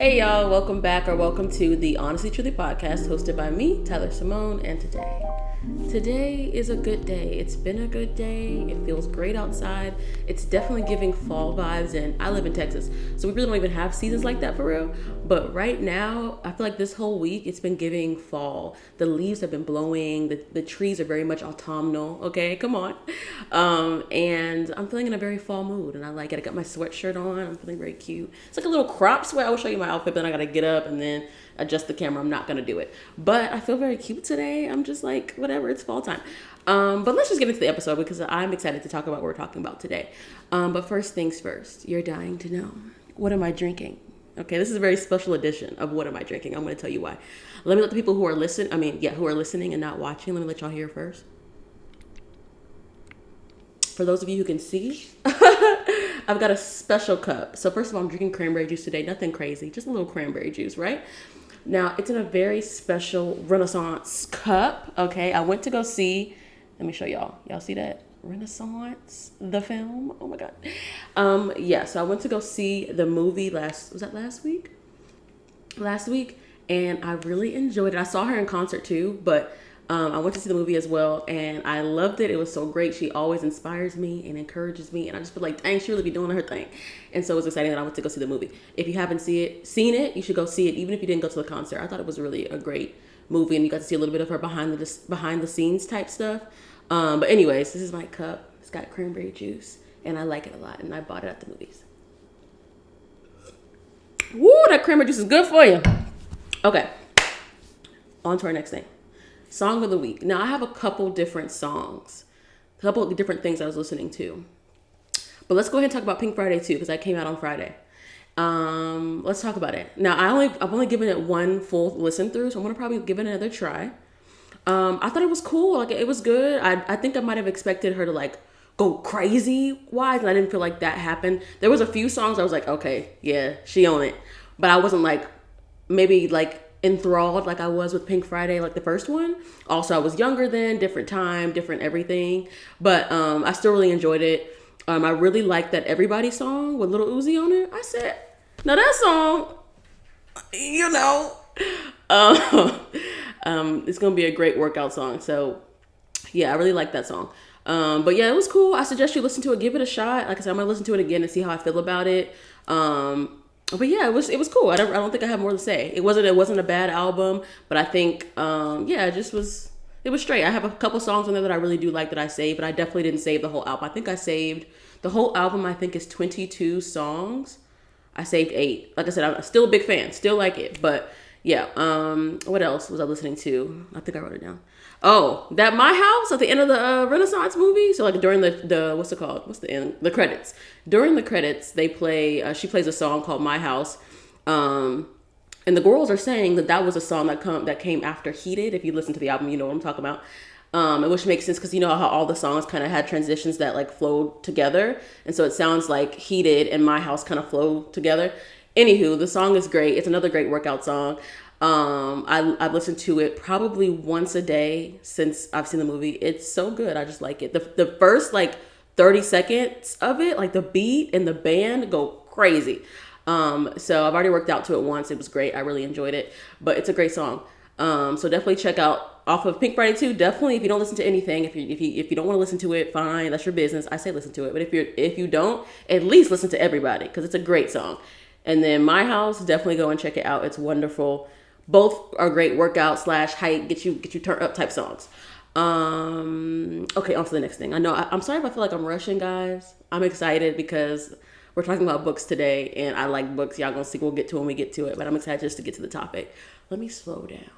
Hey y'all, welcome back or welcome to the Honestly Truly podcast hosted by me, Tyler Cimone, and Today is a good day. It's been a good day. It feels great outside. It's definitely giving fall vibes, and I live in Texas, so we really don't even have seasons like that for real. But right now, I feel like this whole week it's been giving fall. The leaves have been blowing. The trees are very much autumnal. Okay, come on. And I'm feeling in a very fall mood, and I like it. I got my sweatshirt on. I'm feeling very cute. It's like a little crop sweat. I will show you my outfit, but then I gotta get up and then adjust the camera. I'm not gonna do it, but I feel very cute today. I'm just like, whatever, it's fall time. But let's just get into the episode because I'm excited to talk about what we're talking about today. But first things first, you're dying to know, what am I drinking? Okay, this is a very special edition of What Am I Drinking? I'm going to tell you why. Let me let the people who are who are listening and not watching, let me let y'all hear first. For those of you who can see, I've got a special cup. So first of all, I'm drinking cranberry juice today. Nothing crazy, just a little cranberry juice, right? Now, it's in a very special Renaissance cup, okay? I went to go see, let me show y'all. Y'all see that? Renaissance, the film? Oh my God. So I went to go see the movie last week? Last week, and I really enjoyed it. I saw her in concert too, but I went to see the movie as well, and I loved it. It was so great. She always inspires me and encourages me, and I just feel like, dang, she really be doing her thing. And so it was exciting that I went to go see the movie. If you haven't seen it, you should go see it, even if you didn't go to the concert. I thought it was really a great movie, and you got to see a little bit of her behind the scenes type stuff. But anyways, this is my cup. It's got cranberry juice, and I like it a lot, and I bought it at the movies. Woo, that cranberry juice is good for you. Okay, on to our next thing. Song of the week. Now, I have a couple different songs, a couple of different things I was listening to. But let's go ahead and talk about Pink Friday too, because that came out on Friday. Let's talk about it. Now, I've only given it one full listen through, so I'm gonna probably give it another try. I thought it was cool. Like, it was good. I think I might have expected her to like go crazy wise, and I didn't feel like that happened. There was a few songs I was like, okay, yeah, she owned it, but I wasn't like maybe like enthralled like I was with Pink Friday, like the first one. Also, I was younger then, different time, different everything, but I still really enjoyed it. I really liked that Everybody song with Lil Uzi on it. I said, now that song, it's gonna be a great workout song. So yeah, I really like that song. But yeah, it was cool. I suggest you listen to it, give it a shot. Like I said, I'm gonna listen to it again and see how I feel about it. But yeah, it was cool. I don't think I have more to say. It wasn't a bad album, but I think it was straight. I have a couple songs on there that I really do like that I saved, but I definitely didn't save the whole album. I think I saved the whole album. I think is 22 songs. I saved 8. Like I said, I'm still a big fan, still like it. But yeah, what else was I listening to? I think I wrote it down. Oh, that My House at the end of the Renaissance movie. So like during the what's it called? What's the end? The credits. During the credits, they play. She plays a song called My House. And the girls are saying that was a song that came after Heated. If you listen to the album, you know what I'm talking about. Which makes sense because you know how all the songs kind of had transitions that like flowed together, and so it sounds like Heated and My House kind of flow together. Anywho, the song is great. It's another great workout song. I've listened to it probably once a day since I've seen the movie. It's so good. I just like it. The first like 30 seconds of it, like the beat and the band go crazy. So I've already worked out to it once. It was great. I really enjoyed it, but it's a great song. So definitely check out off of Pink Friday 2. Definitely, if you don't listen to anything, if you don't want to listen to it, fine, that's your business. I say listen to it, but if you don't, at least listen to Everybody because it's a great song. And then My House, definitely go and check it out. It's wonderful. Both are great workout / height, get you turned up type songs. Okay, on to the next thing. I know I'm sorry if I feel like I'm rushing, guys. I'm excited because we're talking about books today, and I like books. Y'all gonna see. We'll get to it when we get to it, but I'm excited just to get to the topic. Let me slow down.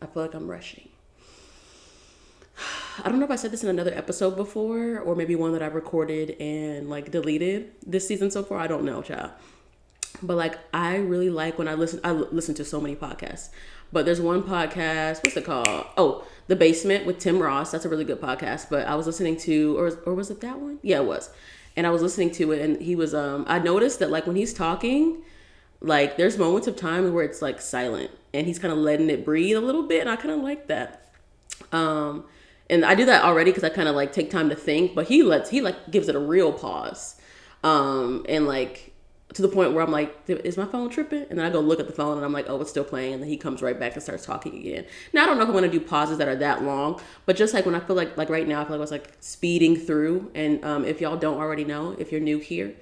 I feel like I'm rushing. I don't know if I said this in another episode before, or maybe one that I recorded and like deleted this season so far. I don't know, child. But like, I really like when I listen to so many podcasts, but there's one podcast, what's it called? Oh, The Basement with Tim Ross. That's a really good podcast, but I was listening to, or was it that one? Yeah, it was. And I was listening to it, and he was, I noticed that like when he's talking, like there's moments of time where it's like silent and he's kind of letting it breathe a little bit. And I kind of like that. And I do that already because I kind of like take time to think, but he like gives it a real pause. And like, to the point where I'm like, is my phone tripping? And then I go look at the phone and I'm like, oh, it's still playing. And then he comes right back and starts talking again. Now, I don't know if I'm going to do pauses that are that long, but just like when I feel like right now, I feel like I was like speeding through. And if y'all don't already know, if you're new here,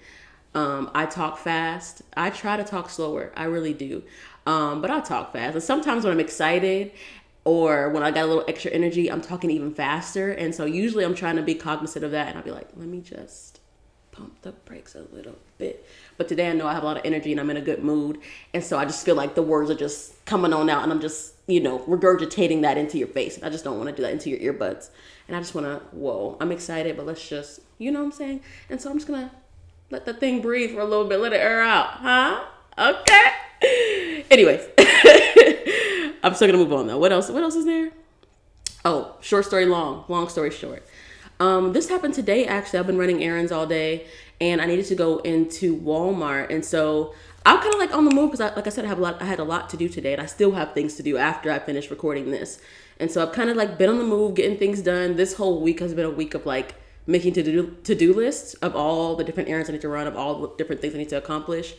I talk fast. I try to talk slower. I really do. But I talk fast. And sometimes when I'm excited or when I got a little extra energy, I'm talking even faster. And so usually I'm trying to be cognizant of that. And I'll be like, let me just pump the brakes a little bit. But today I know I have a lot of energy and I'm in a good mood. And so I just feel like the words are just coming on out and I'm just, regurgitating that into your face. I just don't want to do that into your earbuds. And I just want to, I'm excited, but let's just, you know what I'm saying? And so I'm just going to let the thing breathe for a little bit. Let it air out. Huh? Okay. Anyways, I'm still going to move on though. What else is there? Oh, short story long story short. This happened today, actually. I've been running errands all day and I needed to go into Walmart. And so I'm kind of like on the move because like I said, I had a lot to do today and I still have things to do after I finish recording this. And so I've kind of like been on the move, getting things done. This whole week has been a week of like making to-do lists of all the different errands I need to run, of all the different things I need to accomplish.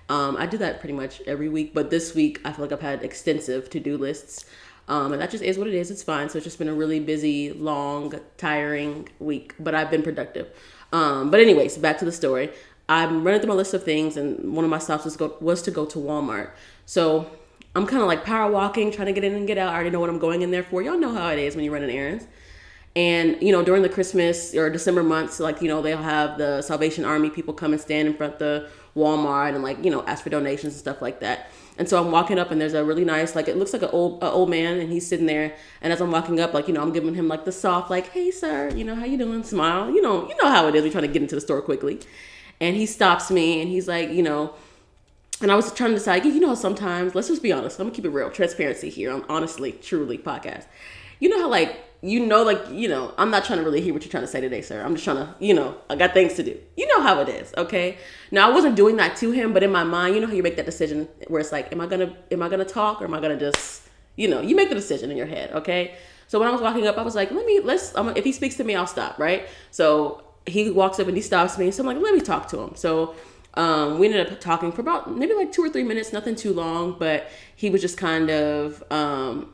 I do that pretty much every week, but this week I feel like I've had extensive to-do lists. And that just is what it is. It's fine. So it's just been a really busy, long, tiring week, but I've been productive. But anyways, back to the story. I'm running through my list of things and one of my stops was to go to Walmart. So I'm kind of like power walking, trying to get in and get out. I already know what I'm going in there for. Y'all know how it is when you're running errands. And, during the Christmas or December months, like, they'll have the Salvation Army people come and stand in front of the Walmart and like, ask for donations and stuff like that. And so I'm walking up and there's a really nice, like, it looks like an old man and he's sitting there. And as I'm walking up, like, I'm giving him like the soft, like, hey, sir, how you doing? Smile. You know how it is. We're trying to get into the store quickly. And he stops me and he's like, and I was trying to decide, sometimes, let's just be honest. I'm gonna keep it real. Transparency here on Honestly, Truly podcast. You know how like, I'm not trying to really hear what you're trying to say today, sir. I'm just trying to, I got things to do. You know how it is, okay? Now, I wasn't doing that to him, but in my mind, how you make that decision where it's like, am I gonna talk or am I gonna just, you make the decision in your head, okay? So when I was walking up, I was like, if he speaks to me, I'll stop, right? So he walks up and he stops me. So I'm like, let me talk to him. So we ended up talking for about maybe like 2 or 3 minutes, nothing too long, but he was just kind of,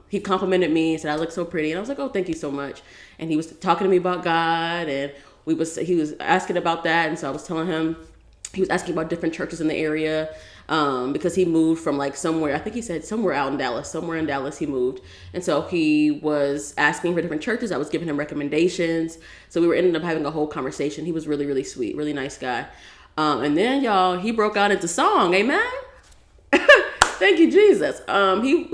he complimented me and said, I look so pretty. And I was like, oh, thank you so much. And he was talking to me about God and he was asking about that. And so I was telling him, he was asking about different churches in the area, because he moved from like somewhere, I think he said somewhere in Dallas he moved. And so he was asking for different churches. I was giving him recommendations. So we ended up having a whole conversation. He was really, really sweet, really nice guy. And then y'all, he broke out into song. Amen. Thank you, Jesus.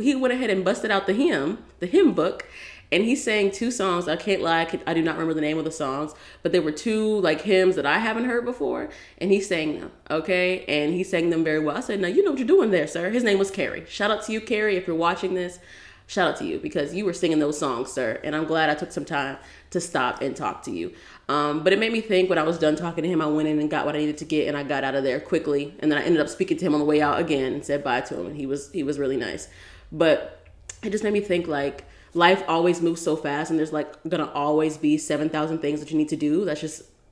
He went ahead and busted out the hymn book, and he sang 2 songs. I can't lie, I do not remember the name of the songs, but there were 2 like hymns that I haven't heard before, and he sang them. Okay, and he sang them very well. I said, now you know what you're doing there, sir. His name was Carrie. Shout out to you, Carrie, if you're watching this. Shout out to you because you were singing those songs, sir. And I'm glad I took some time to stop and talk to you. But it made me think when I was done talking to him, I went in and got what I needed to get and I got out of there quickly. And then I ended up speaking to him on the way out again and said bye to him. And he was really nice. But it just made me think like life always moves so fast and there's like going to always be 7,000 things that you need to do. I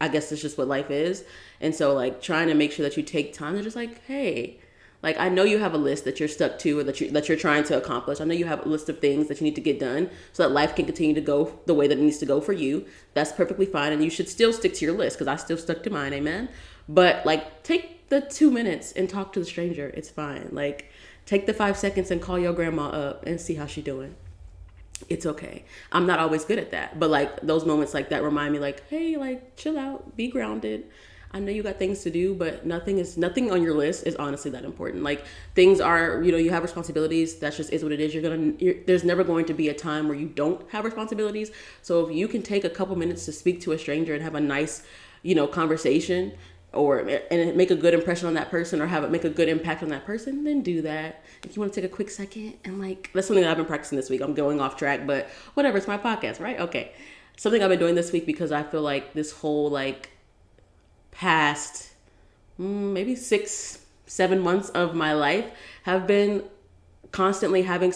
guess that's just what life is. And so like trying to make sure that you take time to just like, hey, like, I know you have a list that you're stuck to or that you're trying to accomplish. I know you have a list of things that you need to get done so that life can continue to go the way that it needs to go for you. That's perfectly fine. And you should still stick to your list because I still stuck to mine. Amen. But like, take the 2 minutes and talk to the stranger. It's fine. Like, take the 5 seconds and call your grandma up and see how she's doing. It's okay. I'm not always good at that. But like those moments like that remind me like, hey, like chill out, be grounded. I know you got things to do, but nothing on your list is honestly that important. Like things are, you have responsibilities. That just is what it is. There's never going to be a time where you don't have responsibilities. So if you can take a couple minutes to speak to a stranger and have a nice, conversation and make a good impression on that person or have it make a good impact on that person, then do that. If you want to take a quick second and like, that's something that I've been practicing this week. I'm going off track, but whatever, it's my podcast, right? Okay. Something I've been doing this week because I feel like this whole like past maybe 6-7 months of my life have been constantly having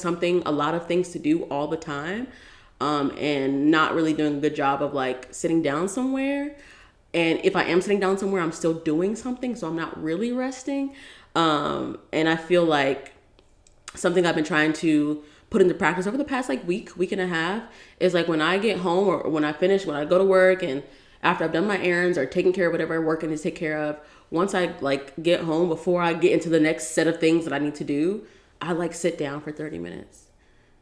a lot of things to do all the time, and not really doing a good job of like sitting down somewhere And if I am sitting down somewhere, I'm still doing something, so I'm not really resting. And I feel like something I've been trying to put into practice over the past like week and a half is like when I get home or when I go to work, and after I've done my errands or taken care of whatever I'm working to take care of, once I like get home, before I get into the next set of things that I need to do, I like sit down for 30 minutes.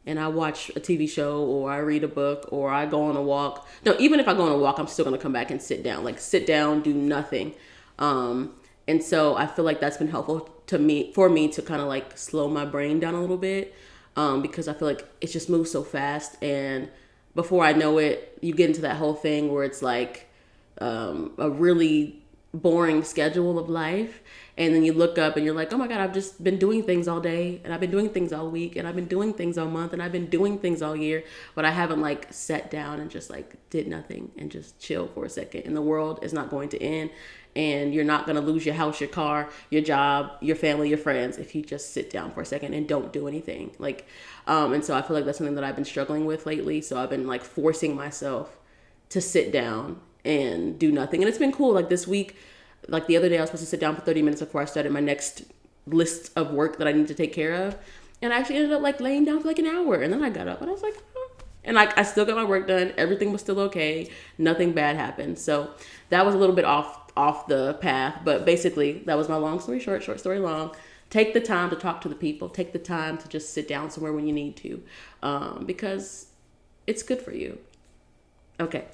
And I watch a TV show, or I read a book, or I go on a walk. No, even if I go on a walk, I'm still going to come back and sit down. Like sit down, do nothing. And so I feel like that's been helpful for me to kind of like slow my brain down a little bit, because I feel like it just moves so fast. And before I know it, you get into that whole thing where it's like a really boring schedule of life. And then you look up and you're like, oh my God, I've just been doing things all day, and I've been doing things all week, and I've been doing things all month, and I've been doing things all year, but I haven't like sat down and just like did nothing and just chill for a second. And the world is not going to end, and you're not going to lose your house, your car, your job, your family, your friends if you just sit down for a second and don't do anything. Like, and so I feel like that's something that I've been struggling with lately. So I've been like forcing myself to sit down and do nothing. And it's been cool. Like this week, like the other day, I was supposed to sit down for 30 minutes before I started my next list of work that I need to take care of. And I actually ended up like laying down for like an hour. And then I got up and I was like, oh. And I still got my work done. Everything was still okay. Nothing bad happened. So that was a little bit off the path. But basically, that was my long story short story long. Take the time to talk to the people. Take the time to just sit down somewhere when you need to, because it's good for you. Okay.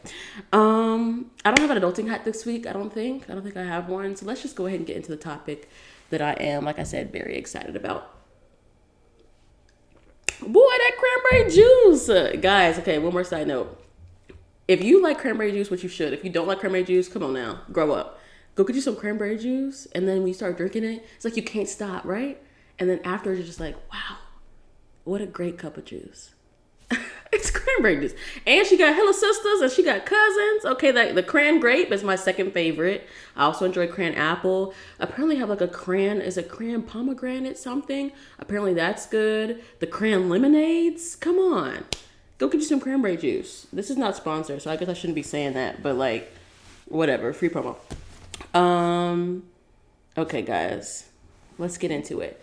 I don't have an adulting hack this week. I don't think I have one. So let's just go ahead and get into the topic that I am, like I said, very excited about. Boy, that cranberry juice. Guys, okay, one more side note. If you like cranberry juice, which you should, if you don't like cranberry juice, come on now, grow up. Go get you some cranberry juice, and then when you start drinking it, it's like you can't stop, right? And then afterwards, you're just like, wow, what a great cup of juice. It's cranberry juice. And she got hella sisters and she got cousins. Okay, the cran grape is my second favorite. I also enjoy cran apple. Apparently have like a cran pomegranate something. Apparently that's good. The cran lemonades. Come on. Go get you some cranberry juice. This is not sponsored, so I guess I shouldn't be saying that. But like, whatever. Free promo. Okay, guys. Let's get into it.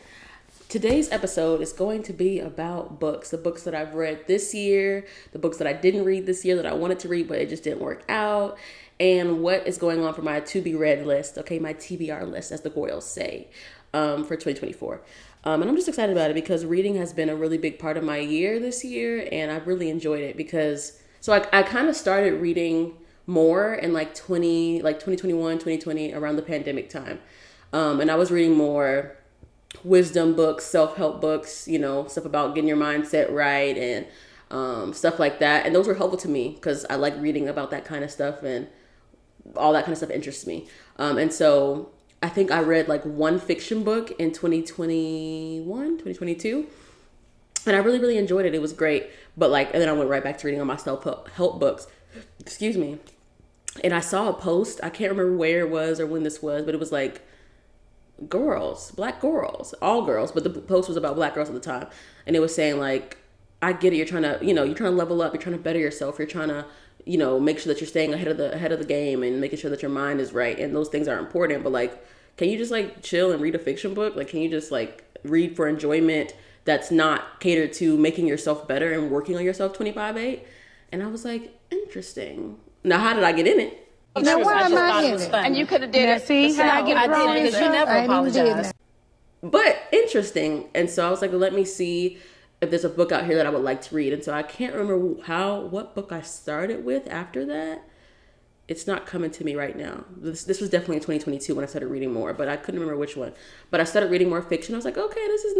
Today's episode is going to be about books, the books that I've read this year, the books that I didn't read this year that I wanted to read, but it just didn't work out, and what is going on for my to be read list, okay, my TBR list, as the girls say, for 2024. And I'm just excited about it because reading has been a really big part of my year this year, and I've really enjoyed it because, so I kind of started reading more in like 2021, 2020, around the pandemic time. And I was reading more wisdom books, self-help books, you know, stuff about getting your mindset right and stuff like that. And those were helpful to me because I like reading about that kind of stuff, and all that kind of stuff interests me. And so I think I read like one fiction book in 2022. And I really, really enjoyed it. It was great. But like, and then I went right back to reading all my self-help books. Excuse me. And I saw a post. I can't remember where it was or when this was, but it was like, black girls, all girls, but the post was about black girls at the time. And it was saying like, I get it. You're trying to level up. You're trying to better yourself. You're trying to, make sure that you're staying ahead of the game and making sure that your mind is right. And those things are important. But like, can you just like chill and read a fiction book? Like, can you just like read for enjoyment that's not catered to making yourself better and working on yourself 25/8? And I was like, interesting. Now, how did I get in it? Now, why am I in it? And you could have did it. See how I get wrong because you never apologized. But interesting. And so I was like, let me see if there's a book out here that I would like to read. And so I can't remember what book I started with after that. It's not coming to me right now. This was definitely in 2022 when I started reading more, but I couldn't remember which one. But I started reading more fiction. I was like, okay, this is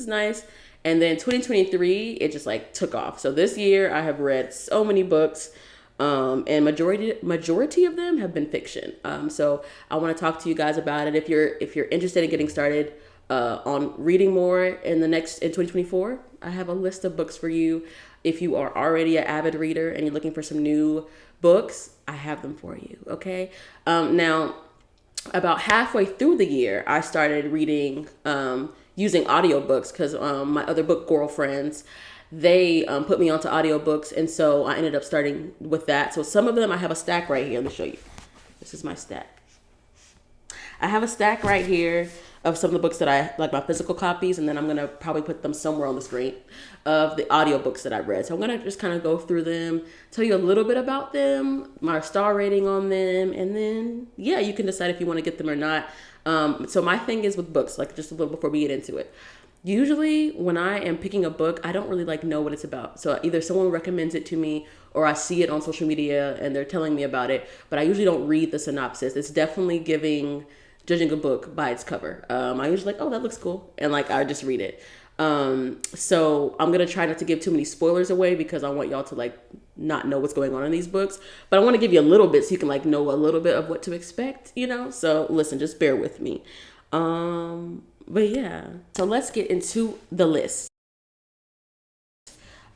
nice. And then 2023, it just like took off. So this year I have read so many books. And majority of them have been fiction. So I want to talk to you guys about it. If you're interested in getting started on reading more in 2024, I have a list of books for you. If you are already an avid reader and you're looking for some new books, I have them for you. Okay. Now, about halfway through the year, I started reading using audiobooks because my other book girlfriends, they put me onto audiobooks, and so I ended up starting with that. So some of them, I have a stack right here. Let me show you. This is my stack. I have a stack right here of some of the books that I like, my physical copies, and then I'm gonna probably put them somewhere on the screen of the audiobooks that I read. So I'm gonna just kind of go through them, tell you a little bit about them, my star rating on them, and then yeah, you can decide if you want to get them or not. So my thing is with books, like just a little before we get into it. Usually when I am picking a book, I don't really like know what it's about. So either someone recommends it to me or I see it on social media and they're telling me about it, but I usually don't read the synopsis. It's definitely judging a book by its cover. I usually like, oh, that looks cool. And like, I just read it. So I'm going to try not to give too many spoilers away because I want y'all to like not know what's going on in these books, but I want to give you a little bit so you can like know a little bit of what to expect, you know? So listen, just bear with me. But yeah, so let's get into the list.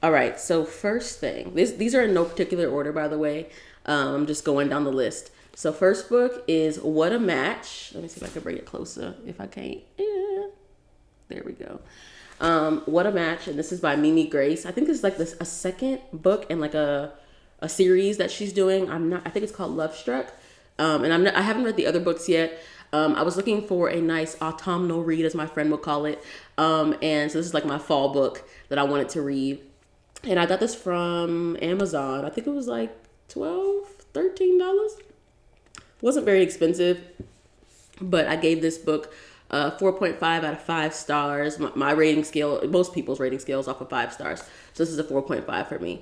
All right. So first thing, these are in no particular order, by the way. I'm just going down the list. So first book is What a Match. Let me see if I can bring it closer. If I can't, yeah. There we go. What a Match, and this is by Mimi Grace. I think this is like a second book and like a series that she's doing. I think it's called Love Struck. And I haven't read the other books yet. I was looking for a nice autumnal read, as my friend would call it. And so this is like my fall book that I wanted to read. And I got this from Amazon. I think it was like $12, $13. Wasn't very expensive, but I gave this book 4.5 out of 5 stars. My rating scale, most people's rating scale is off of 5 stars. So this is a 4.5 for me.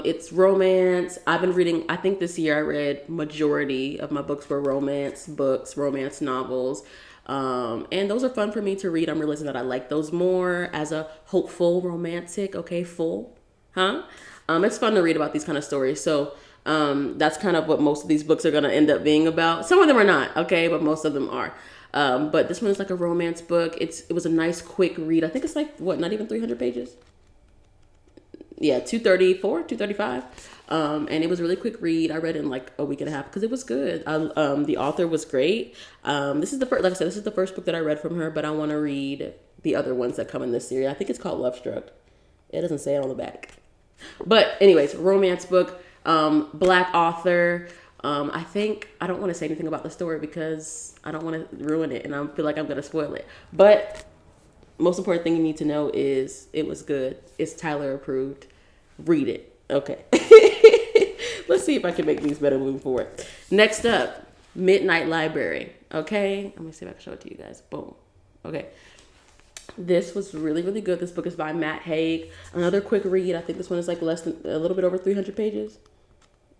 It's romance. I've been reading, I think this year I read majority of my books were romance books, romance novels. And those are fun for me to read. I'm realizing that I like those more as a hopeful romantic. Okay, full, huh? It's fun to read about these kind of stories. So that's kind of what most of these books are going to end up being about. Some of them are not, okay, but most of them are. But this one is like a romance book. It was a nice quick read. I think it's like, not even 300 pages? Yeah, 234, 235. And it was a really quick read. I read it in like a week and a half because it was good. The author was great. This is the first, like I said, this is the first book that I read from her, but I want to read the other ones that come in this series. I think it's called Love Struck. It doesn't say it on the back. But anyways, romance book. Black author. I think I don't want to say anything about the story because I don't want to ruin it and I feel like I'm going to spoil it. But most important thing you need to know is it was good. It's Tyler approved. Read it. Okay. Let's see if I can make these better moving forward. Next up, Midnight Library. Okay. Let me see if I can show it to you guys. Boom. Okay. This was really, really good. This book is by Matt Haig. Another quick read. I think this one is like a little bit over 300 pages.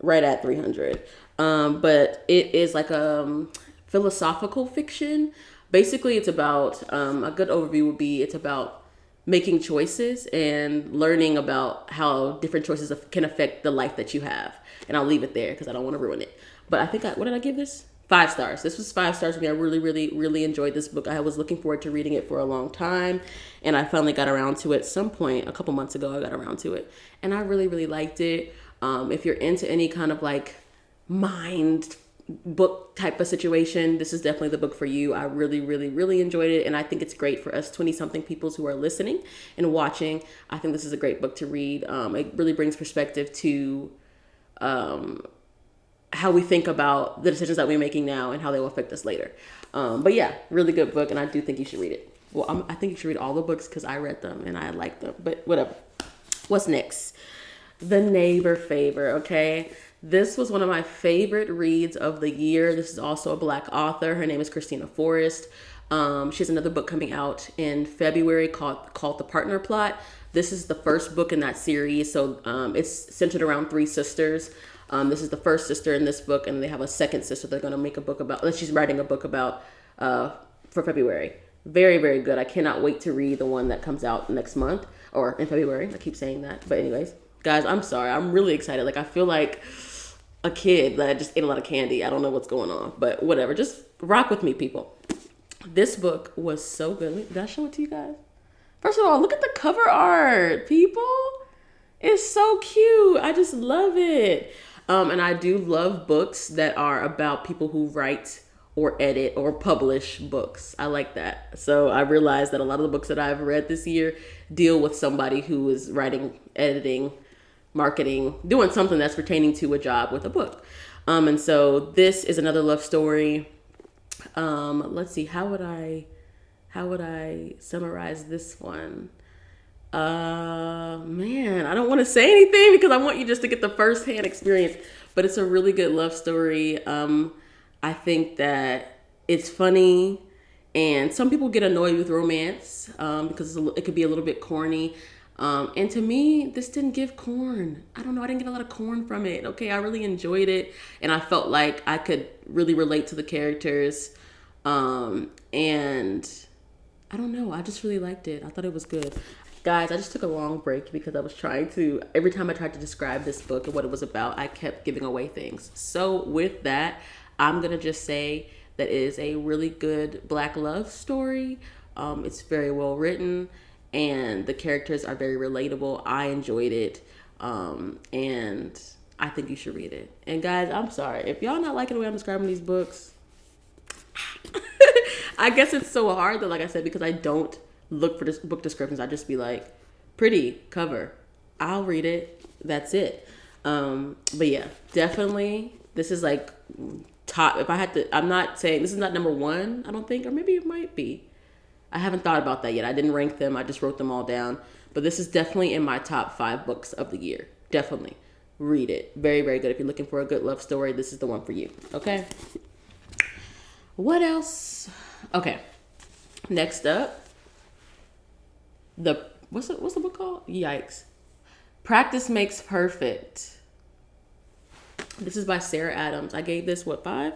Right at 300. But it is like a philosophical fiction. Basically, it's about, a good overview would be, it's about making choices and learning about how different choices can affect the life that you have. And I'll leave it there because I don't want to ruin it. But I think, what did I give this? 5 stars. This was 5 stars for me. I really, really, really enjoyed this book. I was looking forward to reading it for a long time. And I finally got around to it some point, a couple months ago, I got around to it. And I really, really liked it. If you're into any kind of like mind book type of situation, this is definitely the book for you. I really, really, really enjoyed it. And I think it's great for us 20-something peoples who are listening and watching. I think this is a great book to read. It really brings perspective to how we think about the decisions that we're making now and how they will affect us later. But yeah, really good book. And I do think you should read it. Well, I think you should read all the books because I read them and I like them. But whatever. What's next? The Neighbor Favor, okay? This was one of my favorite reads of the year. This is also a Black author. Her name is Christina Forrest. She has another book coming out in February called The Partner Plot. This is the first book in that series. So it's centered around 3 sisters. This is the first sister in this book, and they have a second sister they're going to make a book about, that she's writing a book about for February. Very, very good. I cannot wait to read the one that comes out next month or in February. I keep saying that. But anyways. Guys, I'm sorry. I'm really excited. Like, I feel like a kid that just ate a lot of candy. I don't know what's going on, but whatever. Just rock with me, people. This book was so good. Did I show it to you guys? First of all, look at the cover art, people. It's so cute. I just love it. And I do love books that are about people who write or edit or publish books. I like that. So I realized that a lot of the books that I've read this year deal with somebody who is writing, editing, marketing, doing something that's pertaining to a job with a book. And so this is another love story. Let's see, how would I summarize this one? Man, I don't want to say anything because I want you just to get the firsthand experience, but it's a really good love story. I think that it's funny, and some people get annoyed with romance because it could be a little bit corny. And to me, this didn't give corn. I don't know. I didn't get a lot of corn from it. Okay, I really enjoyed it, and I felt like I could really relate to the characters. And I don't know. I just really liked it. I thought it was good. Guys, I just took a long break because I was trying to, every time I tried to describe this book and what it was about, I kept giving away things. So with that, I'm going to just say that it is a really good Black love story. It's very well written and the characters are very relatable. I enjoyed it. And I think you should read it. And guys, I'm sorry. If y'all not liking the way I'm describing these books, I guess it's so hard though, like I said, because I don't look for this book descriptions. I just be like, pretty cover, I'll read it, that's it. But yeah, definitely this is like top. If I had to, I'm not saying this is not number one, I don't think, or maybe it might be. I haven't thought about that yet. I didn't rank them, I just wrote them all down. But this is definitely in my top 5 books of the year. Definitely read it. Very, very good. If you're looking for a good love story, this is the one for you. Okay, what else? Okay, next up, what's the book called? Yikes. Practice Makes Perfect. This is by Sarah Adams. I gave this, 5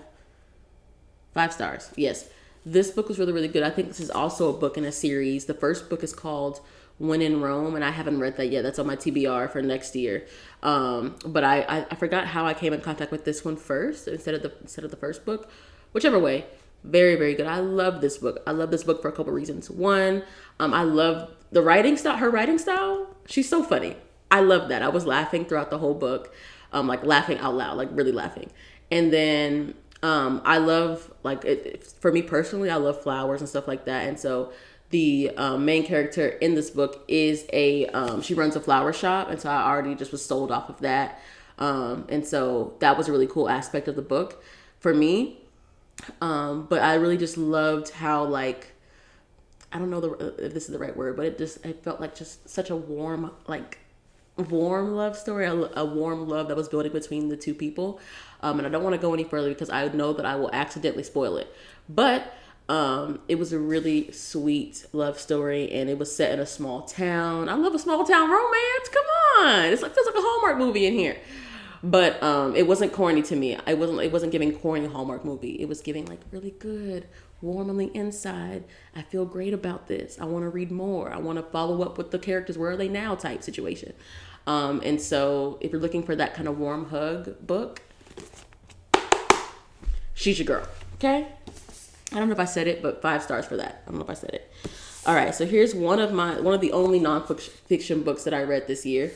stars. Yes. This book was really, really good. I think this is also a book in a series. The first book is called When in Rome, and I haven't read that yet. That's on my TBR for next year. But I forgot how I came in contact with this one first instead of the first book. Whichever way. Very, very good. I love this book. I love this book for a couple reasons. One, I love the writing style. Her writing style, she's so funny. I love that. I was laughing throughout the whole book, like laughing out loud, like really laughing. And then I love, like, for me personally, I love flowers and stuff like that. And so the main character in this book is she runs a flower shop. And so I already just was sold off of that. And so that was a really cool aspect of the book for me. But I really just loved how, like, I don't know if this is the right word, but it felt like just such a warm love story, a warm love that was building between the two people. And I don't want to go any further because I know that I will accidentally spoil it. But it was a really sweet love story, and it was set in a small town. I love a small town romance. Come on, feels like a Hallmark movie in here. But it wasn't corny to me. It wasn't giving corny Hallmark movie. It was giving like really good, warm on the inside. I feel great about this. I want to read more. I want to follow up with the characters. Where are they now? Type situation. And so if you're looking for that kind of warm hug book, she's your girl. Okay. I don't know if I said it, but 5 stars for that. I don't know if I said it. All right. So here's one of the only nonfiction books that I read this year,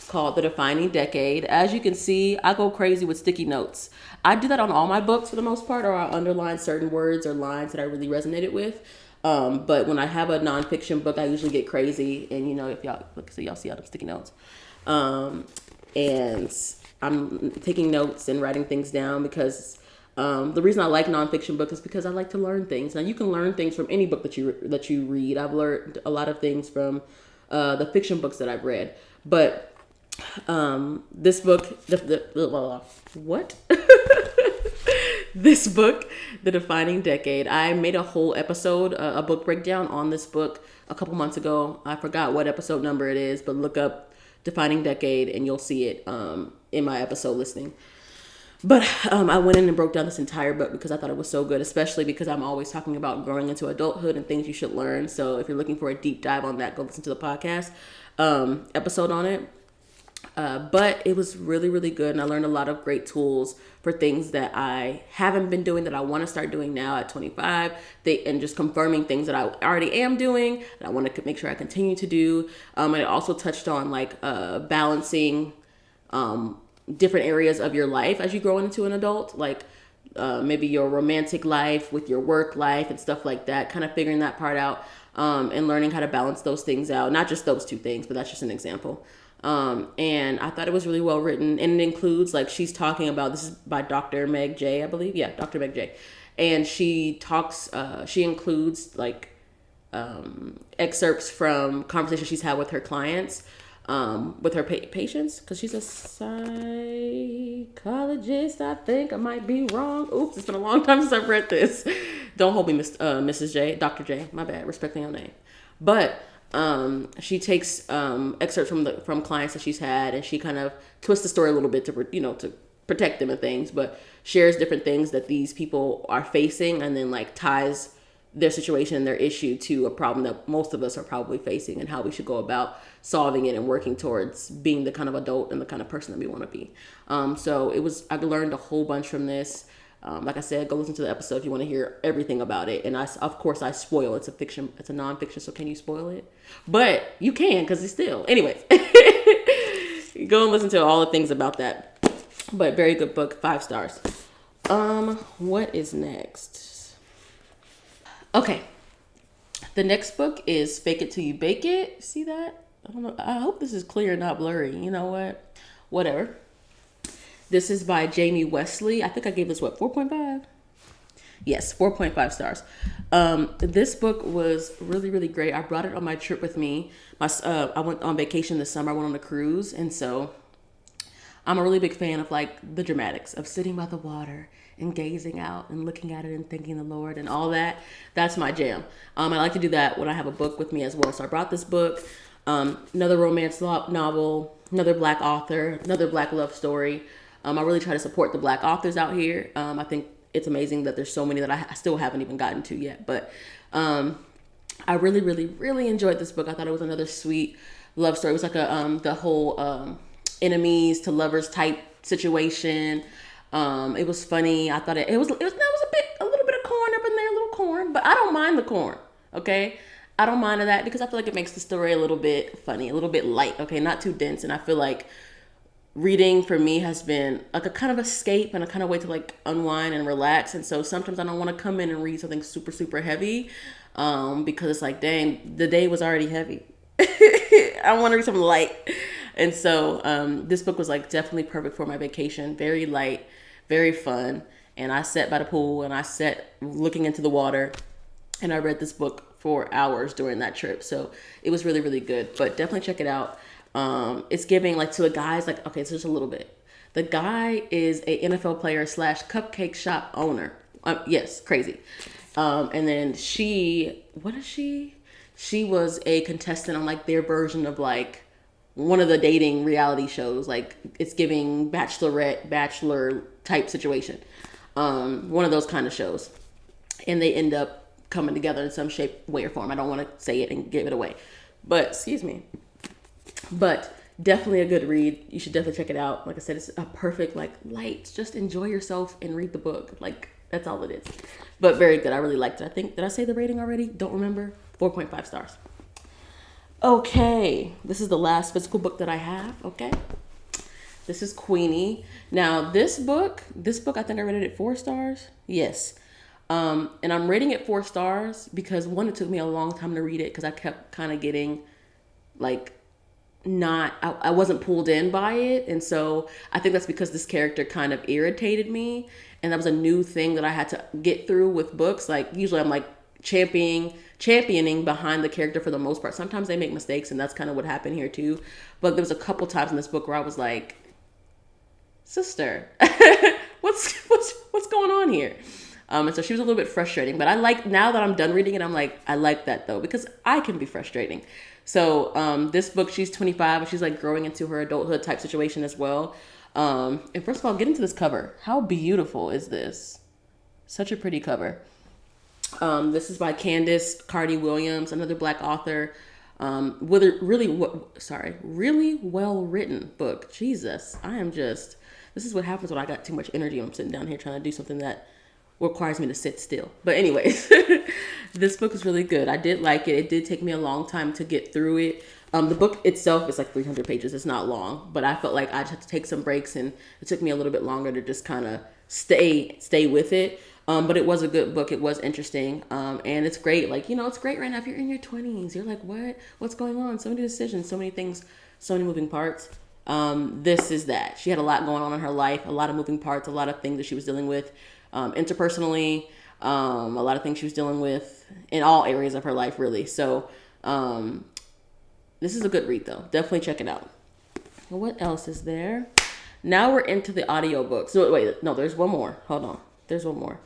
called The Defining Decade. As you can see, I go crazy with sticky notes. I do that on all my books for the most part, or I underline certain words or lines that I really resonated with. But when I have a nonfiction book, I usually get crazy. And if y'all look, so y'all see all them sticky notes. And I'm taking notes and writing things down because the reason I like nonfiction books is because I like to learn things. Now you can learn things from any book that you read. I've learned a lot of things from the fiction books that I've read, but this book, this book, The Defining Decade, I made a whole episode, a book breakdown on this book a couple months ago. I forgot what episode number it is, but look up Defining Decade and you'll see it in my episode listing. But I went in and broke down this entire book because I thought it was so good, especially because I'm always talking about growing into adulthood and things you should learn. So if you're looking for a deep dive on that, go listen to the podcast episode on it. But it was really, really good. And I learned a lot of great tools for things that I haven't been doing that I want to start doing now at 25. And just confirming things that I already am doing that I want to make sure I continue to do. And it also touched on like balancing different areas of your life as you grow into an adult, like maybe your romantic life with your work life and stuff like that, kind of figuring that part out and learning how to balance those things out. Not just those two things, but that's just an example. And I thought it was really well written, and it includes like she's talking about, this is by Dr. Meg J, I believe. Yeah, Dr. Meg J. And she talks, she includes like excerpts from conversations she's had with her clients, with her patients, because she's a psychologist. I think I might be wrong. Oops, it's been a long time since I've read this. Don't hold me, Mrs. J, Dr. J. My bad, respecting your name. But she takes excerpts from clients that she's had, and she kind of twists the story a little bit to to protect them and things, but shares different things that these people are facing, and then like ties their situation and their issue to a problem that most of us are probably facing, and how we should go about solving it and working towards being the kind of adult and the kind of person that we want to be. So I learned a whole bunch from this. Like I said, go listen to the episode if you want to hear everything about it. And of course I spoil. It's a nonfiction. So can you spoil it? But you can, because it's still, anyways, go and listen to all the things about that. But very good book, 5 stars. What is next? Okay. The next book is Fake It Till You Bake It. See that? I don't know. I hope this is clear, not blurry. You know what? Whatever. This is by Jamie Wesley. I think I gave this, 4.5? Yes, 4.5 stars. This book was really, really great. I brought it on my trip with me. I went on vacation this summer. I went on a cruise. And so I'm a really big fan of like the dramatics of sitting by the water and gazing out and looking at it and thanking the Lord and all that. That's my jam. I like to do that when I have a book with me as well. So I brought this book, another romance novel, another Black author, another Black love story. I really try to support the Black authors out here. I think it's amazing that there's so many that I still haven't even gotten to yet. But I really, really, really enjoyed this book. I thought it was another sweet love story. It was like the whole enemies to lovers type situation. It was funny. I thought it was a little bit of corn up in there, a little corn, but I don't mind the corn. Okay. I don't mind that because I feel like it makes the story a little bit funny, a little bit light. Okay. Not too dense. And I feel like reading for me has been like a kind of escape and a kind of way to like unwind and relax. And so sometimes I don't want to come in and read something super, super heavy, because it's like, dang, the day was already heavy. I want to read something light. And so this book was like definitely perfect for my vacation. Very light, very fun. And I sat by the pool and I sat looking into the water, and I read this book for hours during that trip. So it was really, really good. But definitely check it out. It's giving like to the guys, like, okay, so just a little bit. The guy is a NFL player / cupcake shop owner. Yes, crazy. And then what is she? She was a contestant on like their version of like one of the dating reality shows. Like it's giving Bachelorette, Bachelor type situation. One of those kind of shows. And they end up coming together in some shape, way, or form. I don't want to say it and give it away. But, excuse me. But definitely a good read. You should definitely check it out. Like I said, it's a perfect, like, light. Just enjoy yourself and read the book. Like, that's all it is. But very good. I really liked it. Did I say the rating already? Don't remember. 4.5 stars. Okay. This is the last physical book that I have. Okay. This is Queenie. Now, this book, I think I rated it 4 stars. Yes. And I'm rating it 4 stars because, one, it took me a long time to read it because I kept kind of getting, like, I wasn't pulled in by it. And so I think that's because this character kind of irritated me. And that was a new thing that I had to get through with books. Like, usually I'm, like, championing behind the character for the most part. Sometimes they make mistakes, and that's kind of what happened here, too. But there was a couple times in this book where I was like, sister, what's going on here? And so she was a little bit frustrating, but now that I'm done reading it, I'm like, I like that though, because I can be frustrating. So, this book, she's 25 and she's like growing into her adulthood type situation as well. And first of all, get into this cover. How beautiful is this? Such a pretty cover. This is by Candace Cardi Williams, another Black author. With a really well written book. Jesus, this is what happens when I got too much energy and I'm sitting down here trying to do something that requires me to sit still. But anyways, this book is really good. I did like it. It did take me a long time to get through it. The book itself is like 300 pages. It's not long, but I felt like I just had to take some breaks, and it took me a little bit longer to just kind of stay with it. But it was a good book. It was interesting. And it's great. Like, it's great right now. If you're in your 20s, you're like, what's going on? So many decisions, so many things, so many moving parts. This is that. She had a lot going on in her life, a lot of moving parts, a lot of things that she was dealing with interpersonally, a lot of things she was dealing with in all areas of her life, really. So this is a good read, though. Definitely check it out. What else is there? Now we're into the audiobook. So wait, no, there's one more. Hold on. There's one more.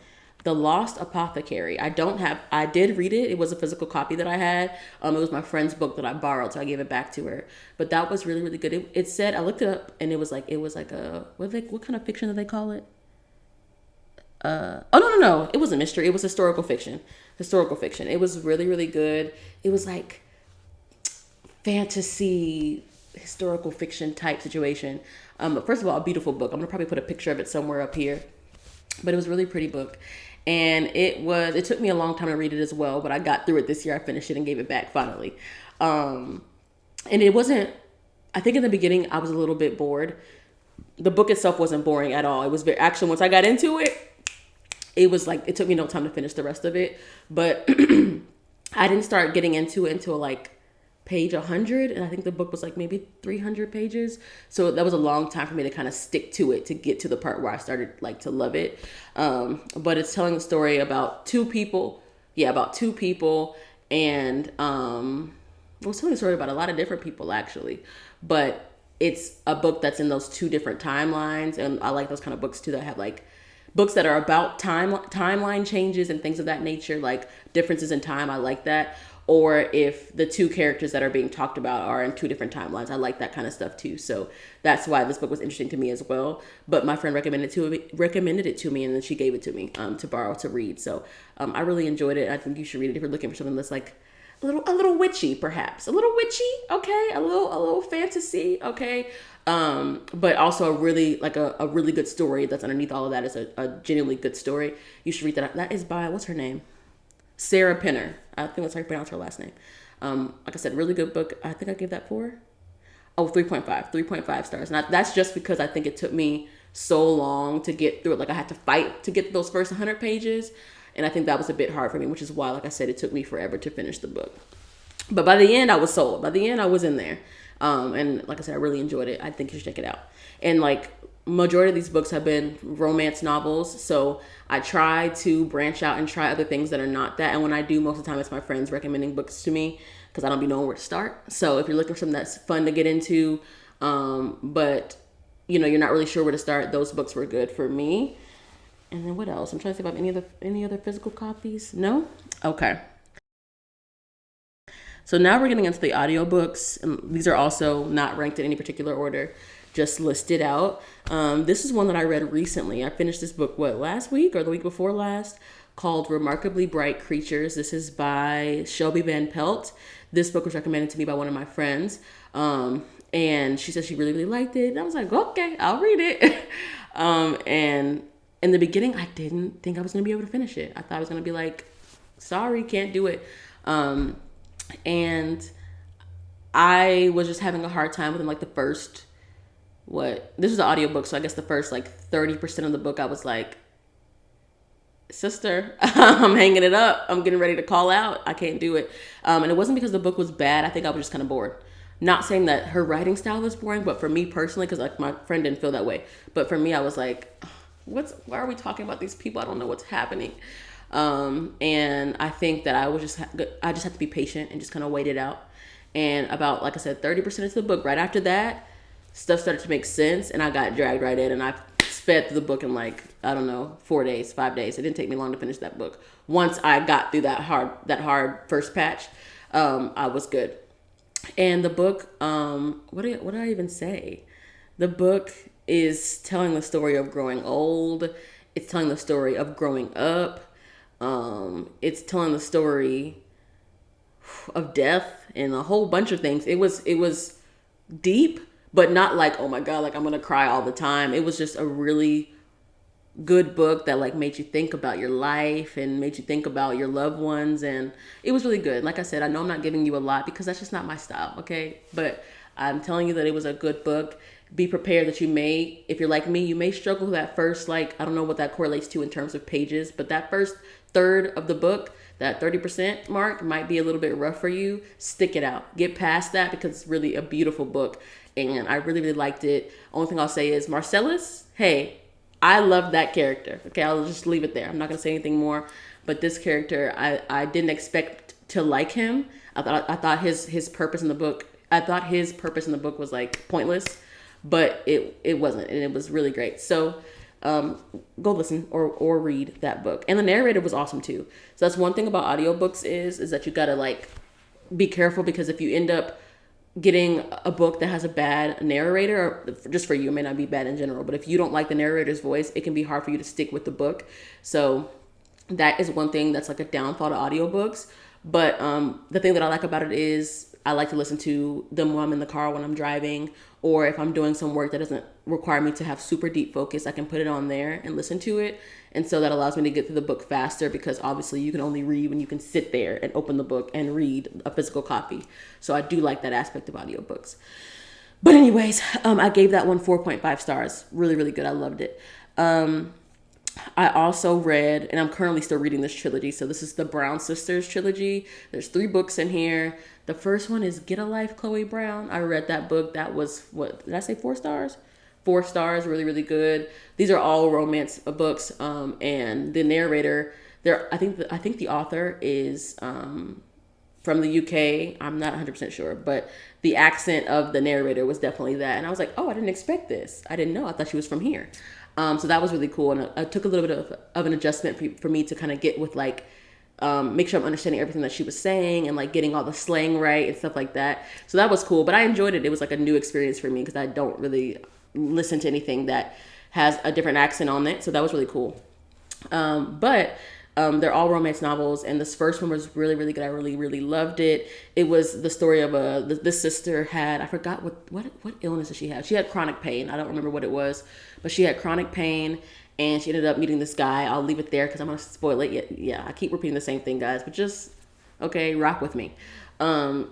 The Lost Apothecary. I did read it. It was a physical copy that I had. It was my friend's book that I borrowed, so I gave it back to her. But that was really, really good. It said, I looked it up, and it was like a, what kind of fiction do they call it? No. It was a mystery. It was historical fiction. It was really, really good. It was like fantasy, historical fiction type situation. First of all, a beautiful book. I'm gonna probably put a picture of it somewhere up here. But it was a really pretty book. And it took me a long time to read it as well, but I got through it this year. I finished it and gave it back finally. And it wasn't, I think in the beginning I was a little bit bored. The book itself wasn't boring at all. It was actually, once I got into it, it was like, it took me no time to finish the rest of it. But I didn't start getting into it until like page 100, and I think the book was like maybe 300 pages, so that was a long time for me to kind of stick to it to get to the part where I started like to love it. But it's telling a story about two people, and it was telling a story about a lot of different people actually, but it's a book that's in those two different timelines, and I like those kind of books too that have like books that are about timeline changes and things of that nature, like differences in time. I like that. Or if the two characters that are being talked about are in two different timelines. I like that kind of stuff too. So that's why this book was interesting to me as well. But my friend recommended it to me, and then she gave it to me to borrow to read. So I really enjoyed it. I think you should read it if you're looking for something that's like a little witchy, perhaps. A little witchy, okay? A little fantasy, okay? But also a really good story that's underneath all of that is a genuinely good story. You should read that. That is by, what's her name? Sarah Penner. I think that's how you pronounce her last name. Like I said, really good book. I think I gave that 3.5 stars. And that's just because I think it took me so long to get through it. Like I had to fight to get through those first 100 pages. And I think that was a bit hard for me, which is why, like I said, it took me forever to finish the book. But by the end, I was sold. By the end, I was in there. And like I said, I really enjoyed it. I think you should check it out. And like, majority of these books have been romance novels, so I try to branch out and try other things that are not that. And when I do, most of the time it's my friends recommending books to me because I don't be knowing where to start. So if you're looking for something that's fun to get into, but you're not really sure where to start, those books were good for me. And then what else? I'm trying to think about any other physical copies. No? Okay. So now we're getting into the audiobooks. These are also not ranked in any particular order, just listed out. This is one that I read recently. I finished this book, last week or the week before last, called Remarkably Bright Creatures. This is by Shelby Van Pelt. This book was recommended to me by one of my friends. And she said she really, really liked it. And I was like, okay, I'll read it. And in the beginning, I didn't think I was going to be able to finish it. I thought I was going to be like, sorry, can't do it. And I was just having a hard time with like the first, this was an audiobook, so I guess the first like 30% of the book, I was like, sister, I'm hanging it up. I'm getting ready to call out. I can't do it. And it wasn't because the book was bad. I think I was just kind of bored. Not saying that her writing style was boring, but for me personally, because like my friend didn't feel that way. But for me, I was like, why are we talking about these people? I don't know what's happening. And I think that I just had to be patient and just kind of wait it out. And about, like I said, 30% of the book, right after that, stuff started to make sense, and I got dragged right in, and I sped through the book in like, I don't know, 4 days, 5 days. It didn't take me long to finish that book. Once I got through that hard first patch, I was good. And the book, what did I even say? The book is telling the story of growing old. It's telling the story of growing up. It's telling the story of death and a whole bunch of things. It was deep, but not like, oh my God, like I'm going to cry all the time. It was just a really good book that like made you think about your life and made you think about your loved ones. And it was really good. Like I said, I know I'm not giving you a lot because that's just not my style. Okay. But I'm telling you that it was a good book. Be prepared that you may, if you're like me, you may struggle with that first, like, I don't know what that correlates to in terms of pages, but that first third of the book, that 30% mark might be a little bit rough for you. Stick it out. Get past that because it's really a beautiful book. And I really, really liked it. Only thing I'll say is Marcellus, hey, I love that character. Okay, I'll just leave it there. I'm not going to say anything more. But this character, I didn't expect to like him. I thought his purpose in the book, was like pointless. But it wasn't, and it was really great. So go listen or read that book. And the narrator was awesome too. So that's one thing about audiobooks is that you gotta like be careful, because if you end up getting a book that has a bad narrator, or just for you, it may not be bad in general, but if you don't like the narrator's voice, it can be hard for you to stick with the book. So that is one thing that's like a downfall to audiobooks. But the thing that I like about it is I like to listen to them while I'm in the car, when I'm driving, or if I'm doing some work that doesn't require me to have super deep focus, I can put it on there and listen to it. And so that allows me to get through the book faster, because obviously you can only read when you can sit there and open the book and read a physical copy. So I do like that aspect of audiobooks. But anyways, I gave that one 4.5 stars. Really, really good. I loved it. I also read, and I'm currently still reading this trilogy. So this is the Brown Sisters trilogy. There's 3 books in here. The first one is Get a Life, Chloe Brown. I read that book. That was, what, did I say 4 stars? 4 stars, really, really good. These are all romance books. And the narrator, I think the author is from the UK. I'm not 100% sure, but the accent of the narrator was definitely that. And I was like, oh, I didn't expect this. I didn't know. I thought she was from here. So that was really cool. And it took a little bit of an adjustment for me to kind of get with like, make sure I'm understanding everything that she was saying and like getting all the slang right and stuff like that. So that was cool, but I enjoyed it. It was like a new experience for me, because I don't really listen to anything that has a different accent on it. So that was really cool. But they're all romance novels, and this first one was really, really good. I really, really loved it. It was the story of this sister had, I forgot what illness did she have. She had chronic pain. I don't remember what it was, but she had chronic pain, and she ended up meeting this guy. I'll leave it there because I'm gonna spoil it. Yeah, I keep repeating the same thing, guys, but just okay, rock with me.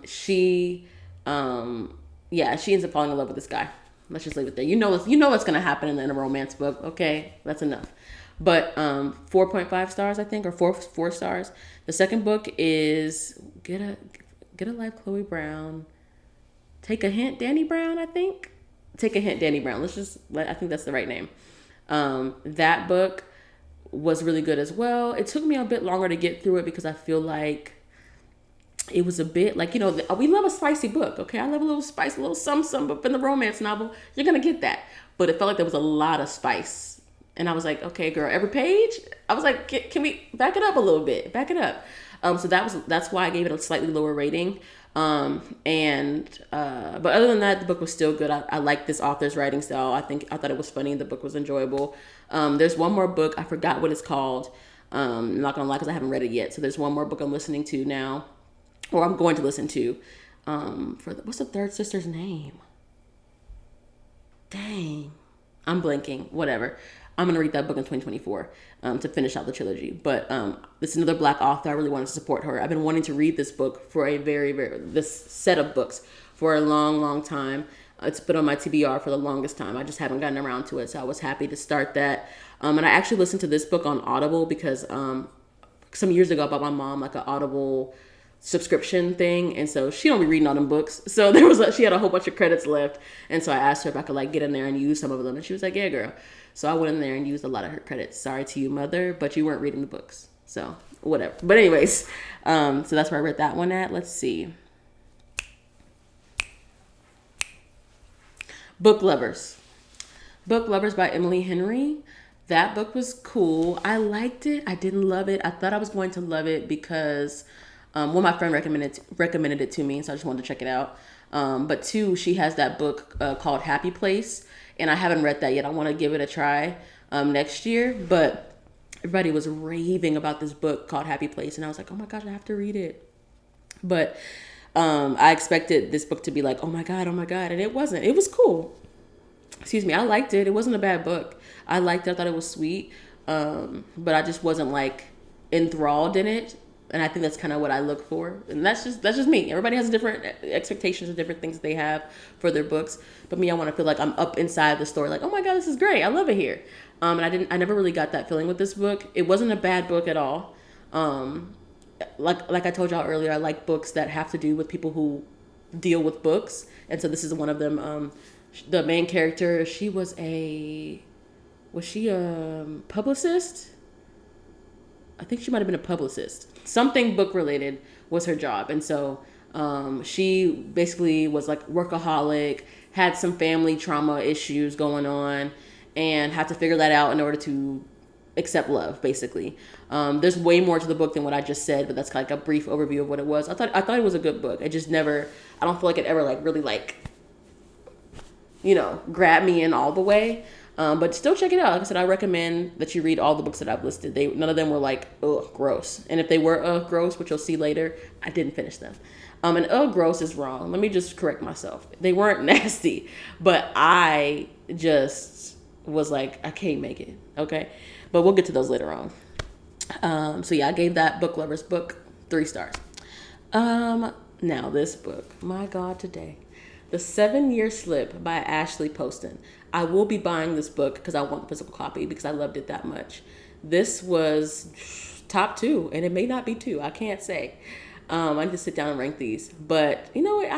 She ends up falling in love with this guy. Let's just leave it there. You know what's gonna happen in a romance book. Okay, that's enough. But 4.5 stars, I think, or 4 stars. The second book is Get a Life, Chloe Brown. Take a Hint, Danny Brown, I think. Take a Hint, Danny Brown. I think that's the right name. That book was really good as well. It took me a bit longer to get through it because I feel like it was a bit like, we love a spicy book. Okay, I love a little spice, a little some, but in the romance novel, you're going to get that. But it felt like there was a lot of spice. And I was like, okay, girl, every page? I was like, can we back it up a little bit? Back it up. So that's why I gave it a slightly lower rating. But other than that, the book was still good. I like this author's writing style. I thought it was funny. The book was enjoyable. There's one more book. I forgot what it's called. I'm not gonna lie, because I haven't read it yet. So there's one more book I'm listening to now, or I'm going to listen to. What's the third sister's name? Dang, I'm blanking. Whatever. I'm going to read that book in 2024 to finish out the trilogy. But this is another Black author. I really wanted to support her. I've been wanting to read this book for this set of books for a long, long time. It's been on my TBR for the longest time. I just haven't gotten around to it. So I was happy to start that. And I actually listened to this book on Audible because some years ago I bought my mom like an Audible subscription thing, and so she don't be reading all them books, so she had a whole bunch of credits left, and so I asked her if I could like get in there and use some of them, and she was like, yeah, girl. So I went in there and used a lot of her credits. Sorry to you, mother, but you weren't reading the books, so whatever. But anyways, so that's where I read that one at. Let's see. Book Lovers by Emily Henry. That book was cool. I liked it. I didn't love it. I thought I was going to love it because my friend recommended it to me, so I just wanted to check it out. But 2, she has that book called Happy Place, and I haven't read that yet. I want to give it a try next year, but everybody was raving about this book called Happy Place, and I was like, oh my gosh, I have to read it. But I expected this book to be like, oh my god, and it wasn't. It was cool. Excuse me, I liked it. It wasn't a bad book. I liked it. I thought it was sweet, but I just wasn't like enthralled in it. And I think that's kind of what I look for. And that's just me. Everybody has different expectations and different things that they have for their books. But me, I want to feel like I'm up inside the story. Like, oh my God, this is great. I love it here. And I never really got that feeling with this book. It wasn't a bad book at all. Like I told y'all earlier, I like books that have to do with people who deal with books. And so this is one of them. The main character, was she a publicist? I think she might have been a publicist. Something book related was her job. And so she basically was like workaholic, had some family trauma issues going on, and had to figure that out in order to accept love, basically. There's way more to the book than what I just said, but that's like a brief overview of what it was. I thought it was a good book. I don't feel like it ever like really like, grabbed me in all the way. But still check it out. Like I said, I recommend that you read all the books that I've listed. None of them were like, ugh, gross. And if they were gross, which you'll see later, I didn't finish them. And gross is wrong. Let me just correct myself. They weren't nasty, but I just was like, I can't make it. Okay. But we'll get to those later on. So yeah, I gave that Book Lovers book 3 stars. Now this book, my God, today. The 7-Year Slip by Ashley Poston. I will be buying this book because I want the physical copy because I loved it that much. This was top 2, and it may not be 2. I can't say. I need to sit down and rank these. But you know what?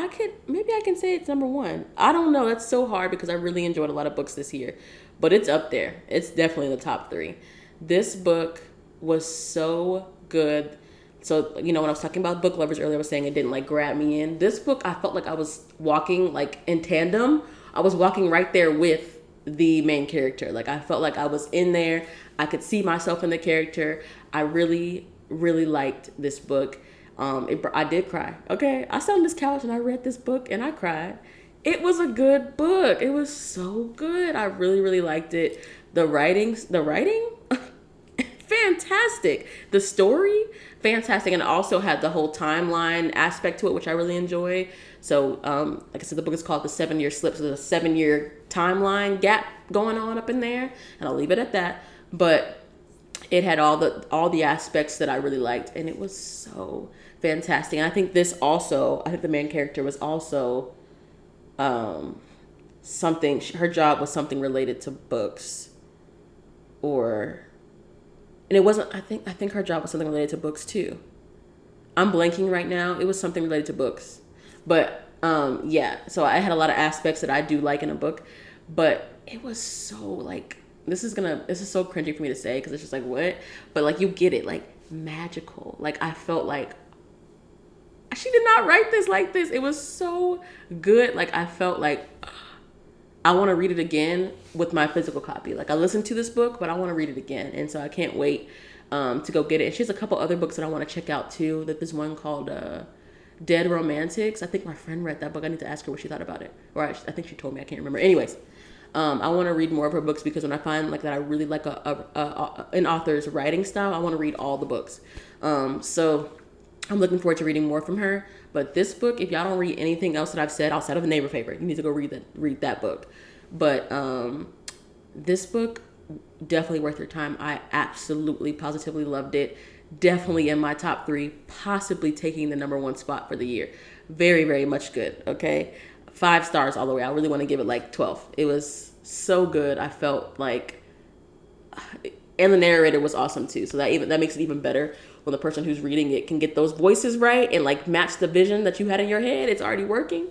Maybe I can say it's number 1. I don't know. That's so hard because I really enjoyed a lot of books this year. But it's up there. It's definitely in the top 3. This book was so good. So, when I was talking about Book Lovers earlier, I was saying it didn't like grab me in. This book, I felt like I was walking like in tandem. I was walking right there with the main character. Like I felt like I was in there. I could see myself in the character. I really, really liked this book. I did cry. Okay. I sat on this couch and I read this book and I cried. It was a good book. It was so good. I really, really liked it. The writing, fantastic. The story, fantastic. And it also had the whole timeline aspect to it, which I really enjoy. So, like I said, the book is called The 7-Year Slip. So there's a 7-year timeline gap going on up in there. And I'll leave it at that. But it had all the aspects that I really liked. And it was so fantastic. And I think the main character was also something, her job was something related to books. And it wasn't, I think her job was something related to books too. I'm blanking right now. It was something related to books. But yeah, so I had a lot of aspects that I do like in a book, but it was so like, this is so cringy for me to say because it's just like, what? But like, you get it, like magical. Like I felt like she did not write this like this. It was so good. Like I felt like I want to read it again with my physical copy. Like I listened to this book, but I want to read it again. And so I can't wait to go get it. And she has a couple other books that I want to check out too. That there's one called Dead Romantics. I think my friend read that book. I need to ask her what she thought about it. Or I think she told me. I can't remember. Anyways, I want to read more of her books because when I find like that I really like an author's writing style, I want to read all the books. So I'm looking forward to reading more from her. But this book, if y'all don't read anything else that I've said outside of The Neighbor Favorite, you need to go read that book. But this book, definitely worth your time. I absolutely, positively loved it. Definitely in my top 3, possibly taking the number 1 spot for the year. Very, very much good. Okay. 5 stars all the way. I really want to give it like 12. It was so good. I felt like, and the narrator was awesome too. So that makes it even better when the person who's reading it can get those voices right and like match the vision that you had in your head. It's already working.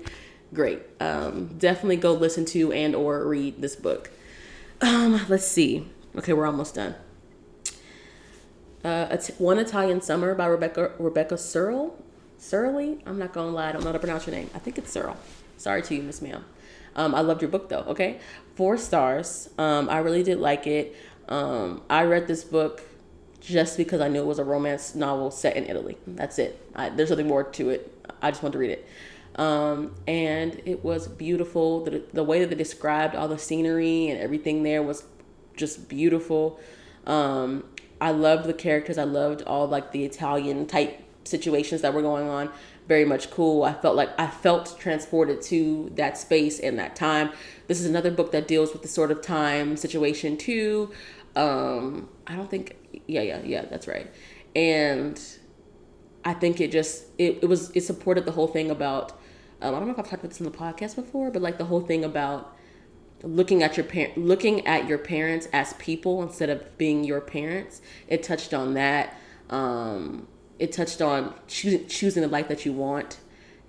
Great. Definitely go listen to and or read this book. Let's see. Okay, we're almost done. One Italian Summer by Rebecca Surley. I'm not gonna lie, I don't know how to pronounce your name. I think it's Searle. Sorry to you, Miss Ma'am. I loved your book though. Okay, 4 stars. I really did like it. I read this book just because I knew it was a romance novel set in Italy. That's it. There's nothing more to it. I just wanted to read it. And it was beautiful. The way that they described all the scenery and everything there was just beautiful. I loved the characters. I loved all like the Italian type situations that were going on. Very much cool. I felt transported to that space and that time. This is another book that deals with the sort of time situation too. I don't think, yeah, that's right. And I think it supported the whole thing about, I don't know if I've talked about this in the podcast before, but like the whole thing about looking at your parents as people instead of being your parents. It touched on that. It touched on choosing the life that you want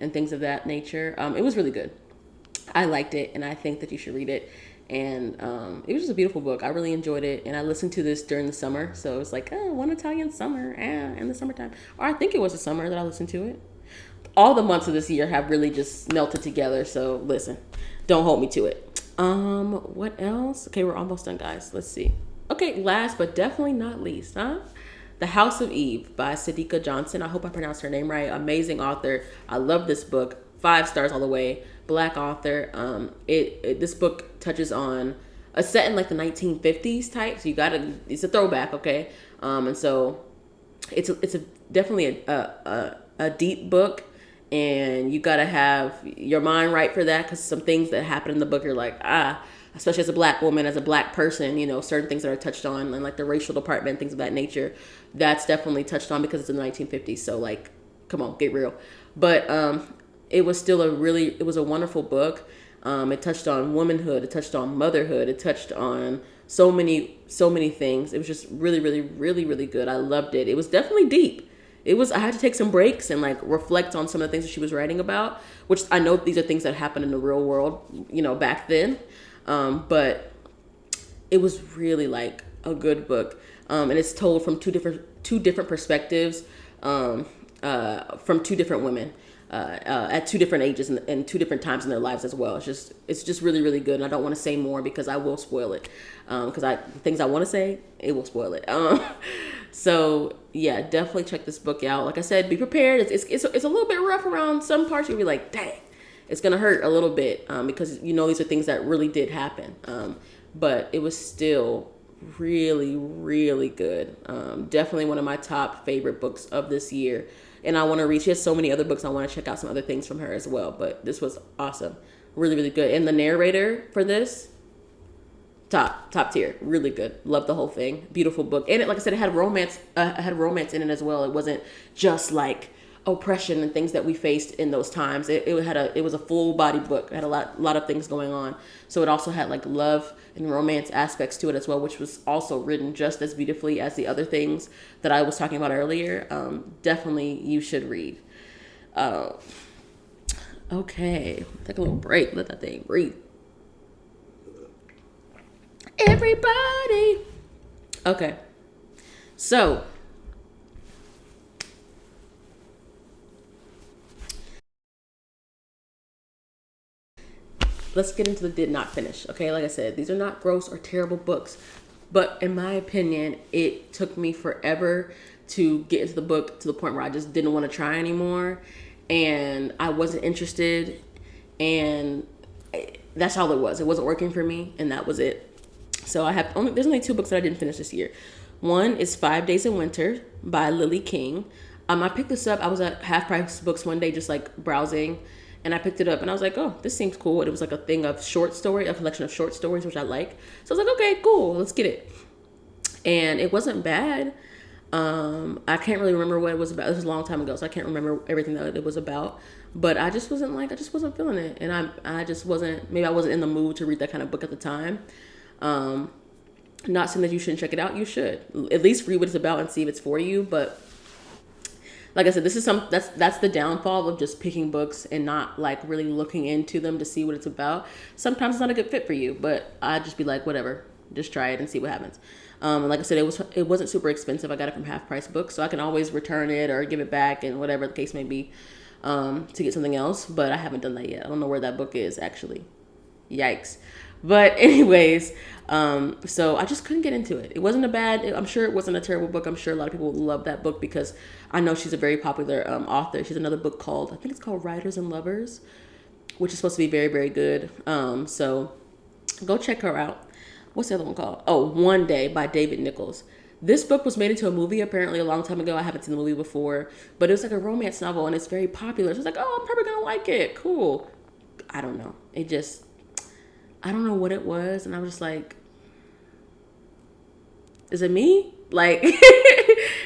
and things of that nature. It was really good. I liked it, and I think that you should read it. And it was just a beautiful book. I really enjoyed it, and I listened to this during the summer. So it was like, one Italian summer, in the summertime. Or I think it was the summer that I listened to it. All the months of this year have really just melted together. So listen, don't hold me to it. What else? Okay, we're almost done, guys. Let's see. Okay, last but definitely not least, The House of Eve by Sadiqa Johnson. I hope I pronounced her name right. Amazing author. I love this book. 5 stars all the way. Black author. This book touches on a set in like the 1950s type. So it's a throwback, okay? And so it's definitely a deep book, and you gotta have your mind right for that, because some things that happen in the book, you're like, especially as a Black woman, as a Black person, certain things that are touched on, and like the racial department, things of that nature, that's definitely touched on because it's in the 1950s. So like, come on, get real. But it was still it was a wonderful book. It touched on womanhood. It touched on motherhood. It touched on so many things. It was just really, really, really, really good. I loved it. It was definitely deep. I had to take some breaks and like reflect on some of the things that she was writing about, which I know these are things that happen in the real world, back then. But it was really like a good book. And it's told from two different perspectives, from 2 different women. At 2 different ages and 2 different times in their lives as well. It's just really, really good. And I don't want to say more because I will spoil it. Because things I want to say, it will spoil it. So yeah, definitely check this book out. Like I said, be prepared. It's a little bit rough around some parts. You'll be like, dang, it's gonna hurt a little bit, because these are things that really did happen. But it was still really, really good. Definitely one of my top favorite books of this year. And I want to read. She has so many other books. I want to check out some other things from her as well. But this was awesome. Really, really good. And the narrator for this, top tier. Really good. Loved the whole thing. Beautiful book. And like I said, it had romance. In it as well. It wasn't just like oppression and things that we faced in those times. It was a full body book. It had a lot of things going on. So it also had like love and romance aspects to it as well, which was also written just as beautifully as the other things that I was talking about earlier. Definitely you should read. Okay, take a little break. Let that thing breathe. Everybody. Okay, so let's get into the did not finish. Okay, like I said, these are not gross or terrible books, but in my opinion, it took me forever to get into the book to the point where I just didn't want to try anymore, and I wasn't interested, and that's all it was. It wasn't working for me, and that was it. So there's only 2 books that I didn't finish this year. One is 5 Days in Winter by Lily King. I picked this up. I was at Half Price Books one day, just like browsing, and I picked it up, and I was like, oh, this seems cool. It was like a collection of short stories, which I like. So I was like, okay, cool, let's get it. And it wasn't bad. I can't really remember what it was about. This was a long time ago, so I can't remember everything that it was about. But I just wasn't feeling it, and I just wasn't. Maybe I wasn't in the mood to read that kind of book at the time. Not saying that you shouldn't check it out. You should at least read what it's about and see if it's for you. But like I said, that's the downfall of just picking books and not like really looking into them to see what it's about. Sometimes it's not a good fit for you, but I'd just be like, whatever, just try it and see what happens. Like I said, it wasn't super expensive. I got it from Half Price Books, so I can always return it or give it back and whatever the case may be, to get something else. But I haven't done that yet. I don't know where that book is actually. Yikes. But anyways, so I just couldn't get into it. It wasn't I'm sure it wasn't a terrible book. I'm sure a lot of people love that book because I know she's a very popular author. She's another book I think it's called Writers and Lovers, which is supposed to be very, very good. So go check her out. What's the other one called? Oh, One Day by David Nichols. This book was made into a movie apparently a long time ago. I haven't seen the movie before, but it was like a romance novel and it's very popular. So I was like, oh, I'm probably going to like it. Cool. I don't know. I don't know what it was. And I was just like, is it me? Like,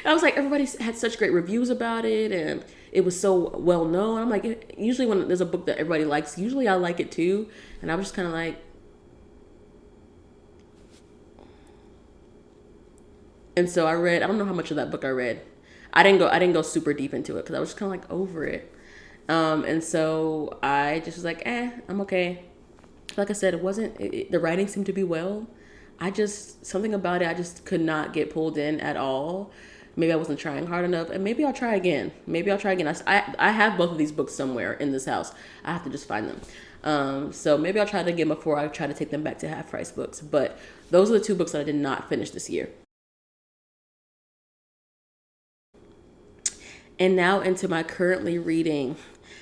I was like, everybody had such great reviews about it, and it was so well known. I'm like, usually when there's a book that everybody likes, usually I like it too. And I was just kind of like, and so I read. I don't know how much of that book I read. I didn't go super deep into it because I was just kind of like over it. And so I just was like, I'm okay. Like I said, the writing seemed to be well. Something about it, I just could not get pulled in at all. Maybe I wasn't trying hard enough, and maybe I'll try again. I have both of these books somewhere in this house. I have to just find them. So maybe I'll try it again before I try to take them back to Half Price Books. But those are the two books that I did not finish this year. And now into my currently reading.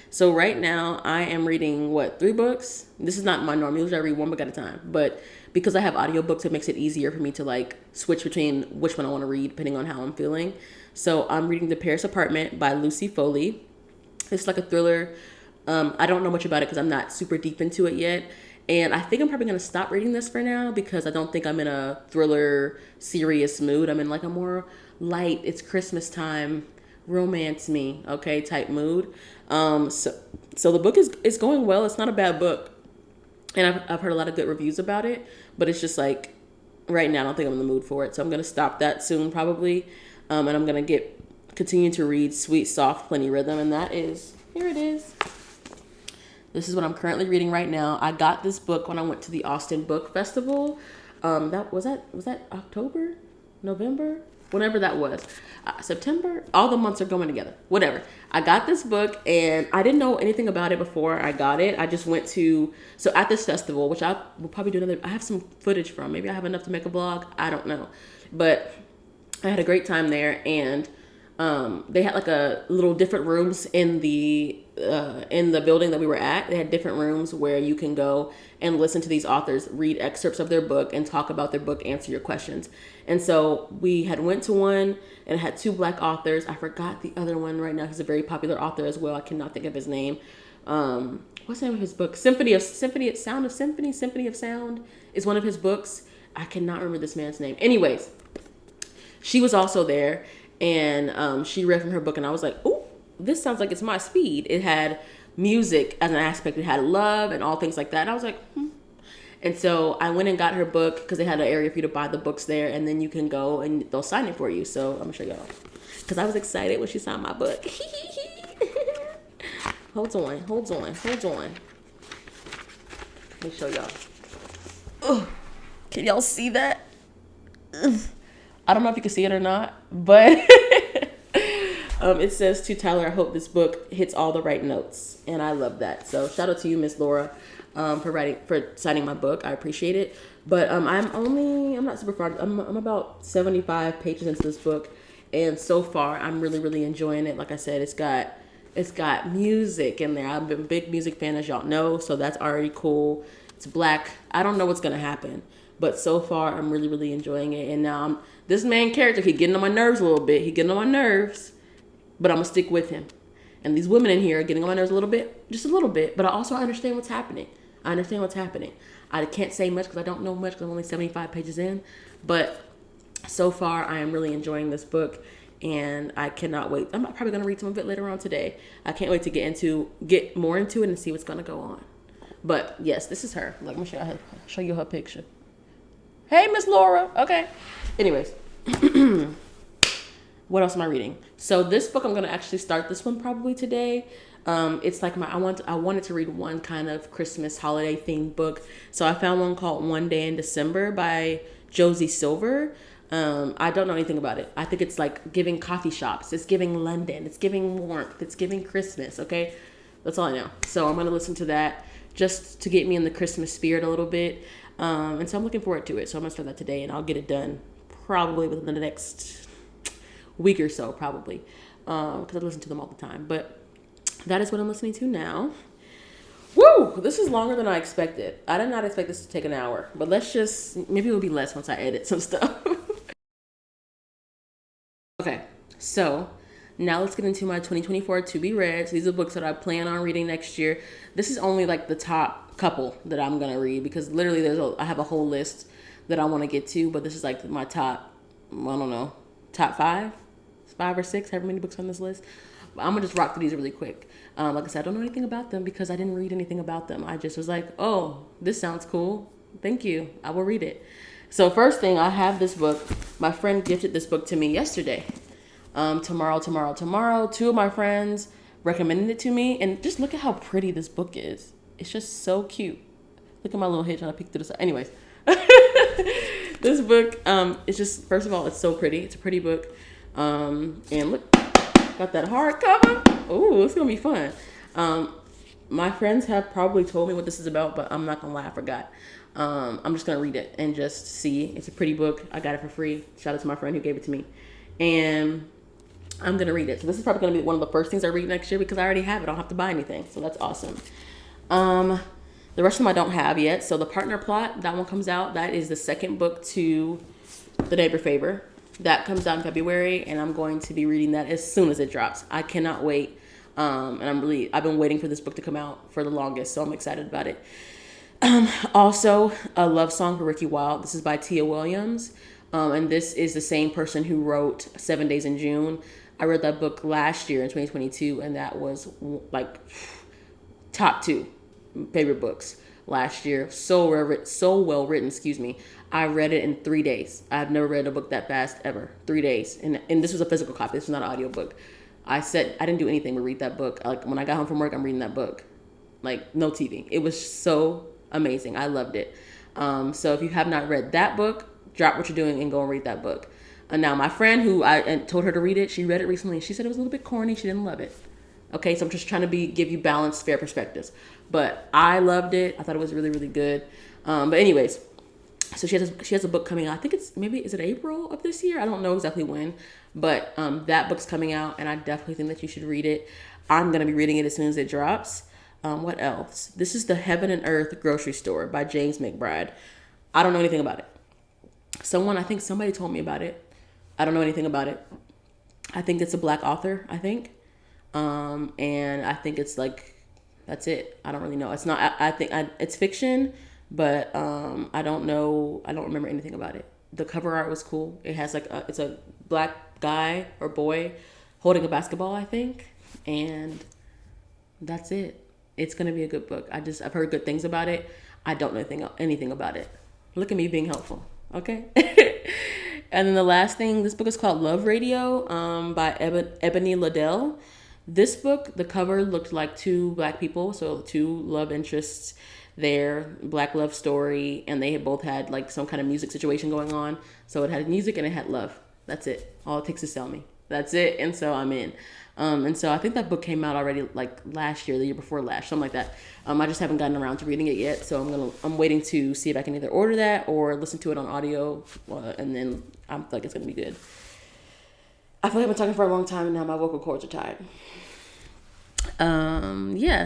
So right now I am reading 3 books. This is not my norm. Usually I read one book at a time, but because I have audiobooks, it makes it easier for me to like switch between which one I want to read depending on how I'm feeling. So I'm reading The Paris Apartment by Lucy Foley. It's like a thriller. I don't know much about it because I'm not super deep into it yet. And I think I'm probably going to stop reading this for now because I don't think I'm in a thriller serious mood. I'm in like a more light, it's Christmas time, romance me, okay, type mood. So the book is going well. It's not a bad book. And I've heard a lot of good reviews about it, but it's just like right now I don't think I'm in the mood for it. So I'm going to stop that soon probably. And I'm going to continue to read Sweet, Soft, Plenty Rhythm. And here it is. This is what I'm currently reading right now. I got this book when I went to the Austin Book Festival. Was that October, November? Whenever that was, September, all the months are going together, whatever. I got this book and I didn't know anything about it before I got it. I just went at this festival, which I will probably do I have some footage from, maybe I have enough to make a vlog. I don't know, but I had a great time there. And they had like a little different rooms in the building that we were at. They had different rooms where you can go and listen to these authors read excerpts of their book and talk about their book, answer your questions. And so we had went to one and it had 2 Black authors. I forgot the other one right now. He's a very popular author as well. I cannot think of his name. What's the name of his book? Symphony of Sound is one of his books. I cannot remember this man's name. Anyways, she was also there. And she read from her book, and I was like, "Ooh, this sounds like it's my speed." It had music as an aspect. It had love and all things like that. And I was like, And so I went and got her book because they had an area for you to buy the books there, and then you can go and they'll sign it for you. So I'm gonna show y'all because I was excited when she signed my book. Hold on. Let me show y'all. Ugh. Can y'all see that? Ugh. I don't know if you can see it or not, but it says to Tyler, I hope this book hits all the right notes. And I love that. So shout out to you, Miss Laura, for signing my book. I appreciate it. But I'm not super far. I'm about 75 pages into this book. And so far, I'm really, really enjoying it. Like I said, it's got music in there. I've been a big music fan, as y'all know. So that's already cool. It's Black. I don't know what's going to happen. But so far, I'm really, really enjoying it. And now this main character, he's getting on my nerves a little bit. But I'm going to stick with him. And these women in here are getting on my nerves a little bit, just a little bit. But I understand what's happening. I can't say much because I don't know much because I'm only 75 pages in. But so far, I am really enjoying this book. And I cannot wait. I'm probably going to read some of it later on today. I can't wait to get more into it and see what's going to go on. But yes, this is her. Let me show you her picture. Hey, Miss Laura. Okay. Anyways, what else am I reading? So this book, I'm going to actually start this one probably today. It's like I wanted to read one kind of Christmas holiday themed book. So I found one called One Day in December by Josie Silver. I don't know anything about it. I think it's like giving coffee shops. It's giving London. It's giving warmth. It's giving Christmas. Okay. That's all I know. So I'm going to listen to that just to get me in the Christmas spirit a little bit. And so I'm looking forward to it. So I'm going to start that today and I'll get it done probably within the next week or so, probably. Because I listen to them all the time. But that is what I'm listening to now. Woo! This is longer than I expected. I did not expect this to take an hour. But maybe it'll be less once I edit some stuff. Okay. So now let's get into my 2024 to be read. So these are books that I plan on reading next year. This is only like the top couple that I'm going to read because literally I have a whole list that I want to get to, but this is like my top 5. 5 or 6, however many books on this list. But I'm gonna just rock through these really quick. Like I said, I don't know anything about them because I didn't read anything about them. I just was like, oh, this sounds cool. Thank you. I will read it. So first thing, I have this book. My friend gifted this book to me yesterday. Tomorrow. Two of my friends recommended it to me, and just look at how pretty this book is. It's just so cute. Look at my little head trying to peek through the side. Anyways, this book, it's just, first of all, it's so pretty. It's a pretty book. And look, got that hardcover. Ooh, it's gonna be fun. My friends have probably told me what this is about, but I'm not gonna lie, I forgot. I'm just gonna read it and just see. It's a pretty book. I got it for free. Shout out to my friend who gave it to me. And I'm gonna read it. So this is probably gonna be one of the first things I read next year because I already have it. I don't have to buy anything. So that's awesome. The rest of them I don't have yet. So The Partner Plot, that one comes out. That is the second book to The Neighbor Favor. That comes out in February, and I'm going to be reading that as soon as it drops. I cannot wait. And I've been waiting for this book to come out for the longest, so I'm excited about it. Also, A Love Song for Ricky Wilde. This is by Tia Williams. And this is the same person who wrote 7 Days in June. I read that book last year in 2022, and that was like top 2 favorite books last year. So well written, excuse me. I read it in 3 days. I've never read a book that fast ever. 3 days. And this was a physical copy. This was not an audiobook. I didn't do anything but read that book. Like when I got home from work, I'm reading that book. Like no TV. It was so amazing. I loved it. So if you have not read that book, drop what you're doing and go and read that book. And now my friend who I told her to read it, she read it recently and she said it was a little bit corny. She didn't love it. Okay, so I'm just trying to give you balanced, fair perspectives. But I loved it. I thought it was really, really good. But anyways, so she has a book coming out. I think is it April of this year? I don't know exactly when. But that book's coming out, and I definitely think that you should read it. I'm going to be reading it as soon as it drops. What else? This is The Heaven and Earth Grocery Store by James McBride. I don't know anything about it. I think somebody told me about it. I don't know anything about it. I think it's a Black author, I think. And I think it's like, that's it. I don't really know. It's not, I think it's fiction, but I don't know. I don't remember anything about it. The cover art was cool. It has it's a Black guy or boy holding a basketball, I think. And that's it. It's going to be a good book. I've heard good things about it. I don't know anything about it. Look at me being helpful. Okay. And then the last thing, this book is called Love Radio by Ebony Liddell. This book, the cover looked like 2 Black people, so 2 love interests there, Black love story, and they had both had like some kind of music situation going on. So it had music and it had love. That's it. All it takes is sell me. That's it. And so I'm in. And so I think that book came out already like last year, the year before last, something like that. I just haven't gotten around to reading it yet. So I'm waiting to see if I can either order that or listen to it on audio. And then I feel like it's going to be good. I feel like I've been talking for a long time and now my vocal cords are tired.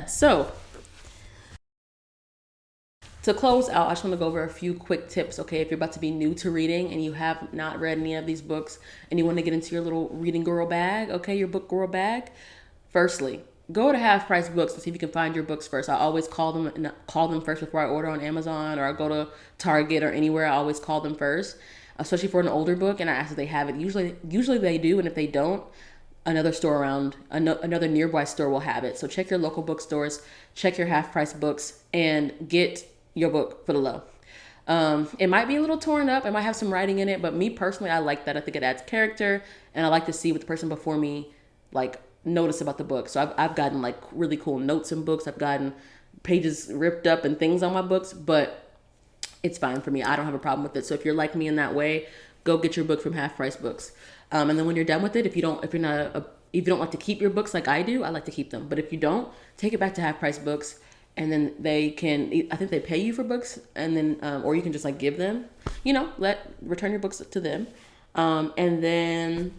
So to close out, I just want to go over a few quick tips, okay? If you're about to be new to reading and you have not read any of these books and you want to get into your little reading girl bag, okay, your book girl bag, firstly, go to Half Price Books and see if you can find your books first. I always call them first before I order on Amazon or I go to Target or anywhere. I always call them first, especially for an older book, and I ask if they have it. Usually they do, and if they don't, another store around, another nearby store will have it. So check your local bookstores, check your Half Price Books, and get your book for the low. It might be a little torn up. It might have some writing in it, but me personally, I like that. I think it adds character, and I like to see what the person before me like notice about the book. So I've gotten like really cool notes in books. I've gotten pages ripped up and things on my books, but it's fine for me. I don't have a problem with it. So if you're like me in that way, go get your book from Half Price Books. And then when you're done with it, if you don't like to keep your books like I do, I like to keep them. But if you don't, take it back to Half Price Books. And then I think they pay you for books, and then, or you can just like give them, return your books to them. And then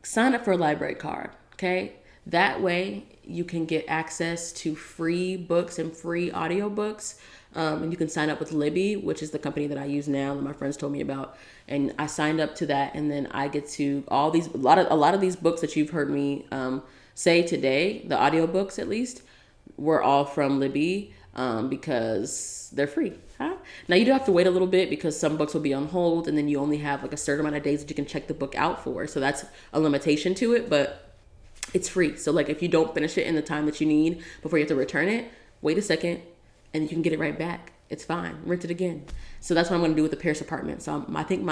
sign up for a library card. Okay. That way you can get access to free books and free audiobooks. And you can sign up with Libby, which is the company that I use now that my friends told me about. And I signed up to that. And then I get to a lot of these books that you've heard me, say today, the audiobooks at least, were all from Libby, because they're free. Huh? Now you do have to wait a little bit because some books will be on hold, and then you only have like a certain amount of days that you can check the book out for. So that's a limitation to it, but it's free. So like if you don't finish it in the time that you need before you have to return it, wait a second and you can get it right back. It's fine. Rent it again. So that's what I'm going to do with the Paris apartment. So I think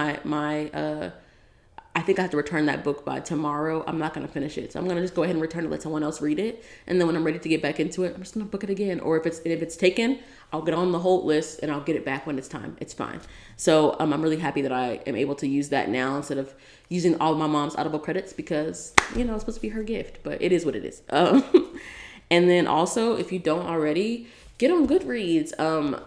I think I have to return that book by tomorrow. I'm not going to finish it. So I'm going to just go ahead and return it, let someone else read it. And then when I'm ready to get back into it, I'm just going to book it again. Or if it's taken, I'll get on the hold list and I'll get it back when it's time. It's fine. So I'm really happy that I am able to use that now instead of using all of my mom's Audible credits because, it's supposed to be her gift, but it is what it is. And then also, if you don't already, get on Goodreads.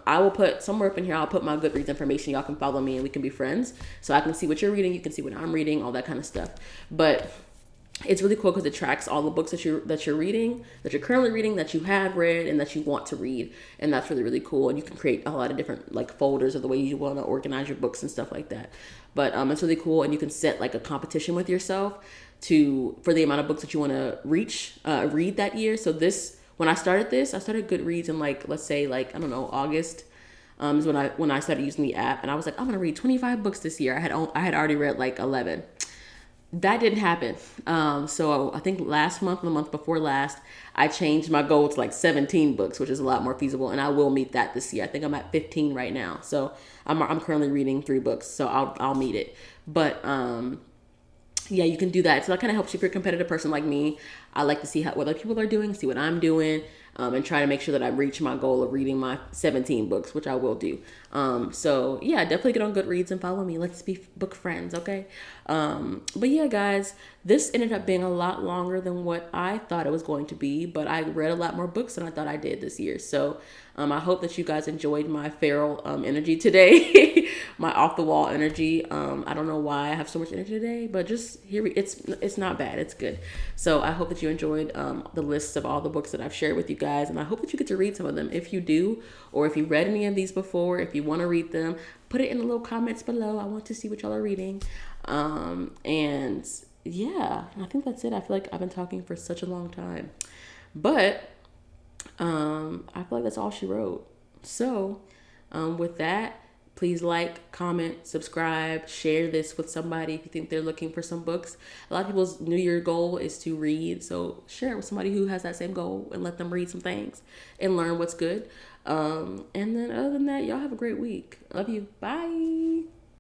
I will put somewhere up in here, I'll put my Goodreads information. Y'all can follow me and we can be friends. So I can see what you're reading. You can see what I'm reading, all that kind of stuff. But it's really cool because it tracks all the books that you're reading, that you're currently reading, that you have read, and that you want to read. And that's really, really cool. And you can create a lot of different like folders of the way you want to organize your books and stuff like that. But it's really cool. And you can set like a competition with yourself for the amount of books that you want to read that year. So when I started Goodreads in let's say I don't know, August is when I started using the app, and I was like, I'm gonna read 25 books this year. I had already read 11. That didn't happen. So I think last month and the month before last, I changed my goal to 17 books, which is a lot more feasible, and I will meet that this year. I think I'm at 15 right now. So I'm currently reading 3 books, so I'll meet it. But yeah, you can do that. So that kind of helps you if you're a competitive person like me. I like to see what other people are doing, see what I'm doing, and try to make sure that I reach my goal of reading my 17 books, which I will do. So yeah, definitely get on Goodreads and follow me. Let's be book friends, okay? But yeah, guys, this ended up being a lot longer than what I thought it was going to be, but I read a lot more books than I thought I did this year. So I hope that you guys enjoyed my feral energy today, my off the wall energy. I don't know why I have so much energy today, but just it's not bad. It's good. So I hope that you enjoyed the lists of all the books that I've shared with you guys, and I hope that you get to read some of them. If you do, or if you read any of these before, if you want to read them, put it in the little comments below. I want to see what y'all are reading. And yeah, I think that's it. I feel like I've been talking for such a long time, but I feel like that's all she wrote. So with that, please comment, subscribe, share this with somebody if you think they're looking for some books. A lot of people's New Year goal is to read, so share it with somebody who has that same goal and let them read some things and learn what's good. And then other than that, y'all have a great week. Love you. Bye.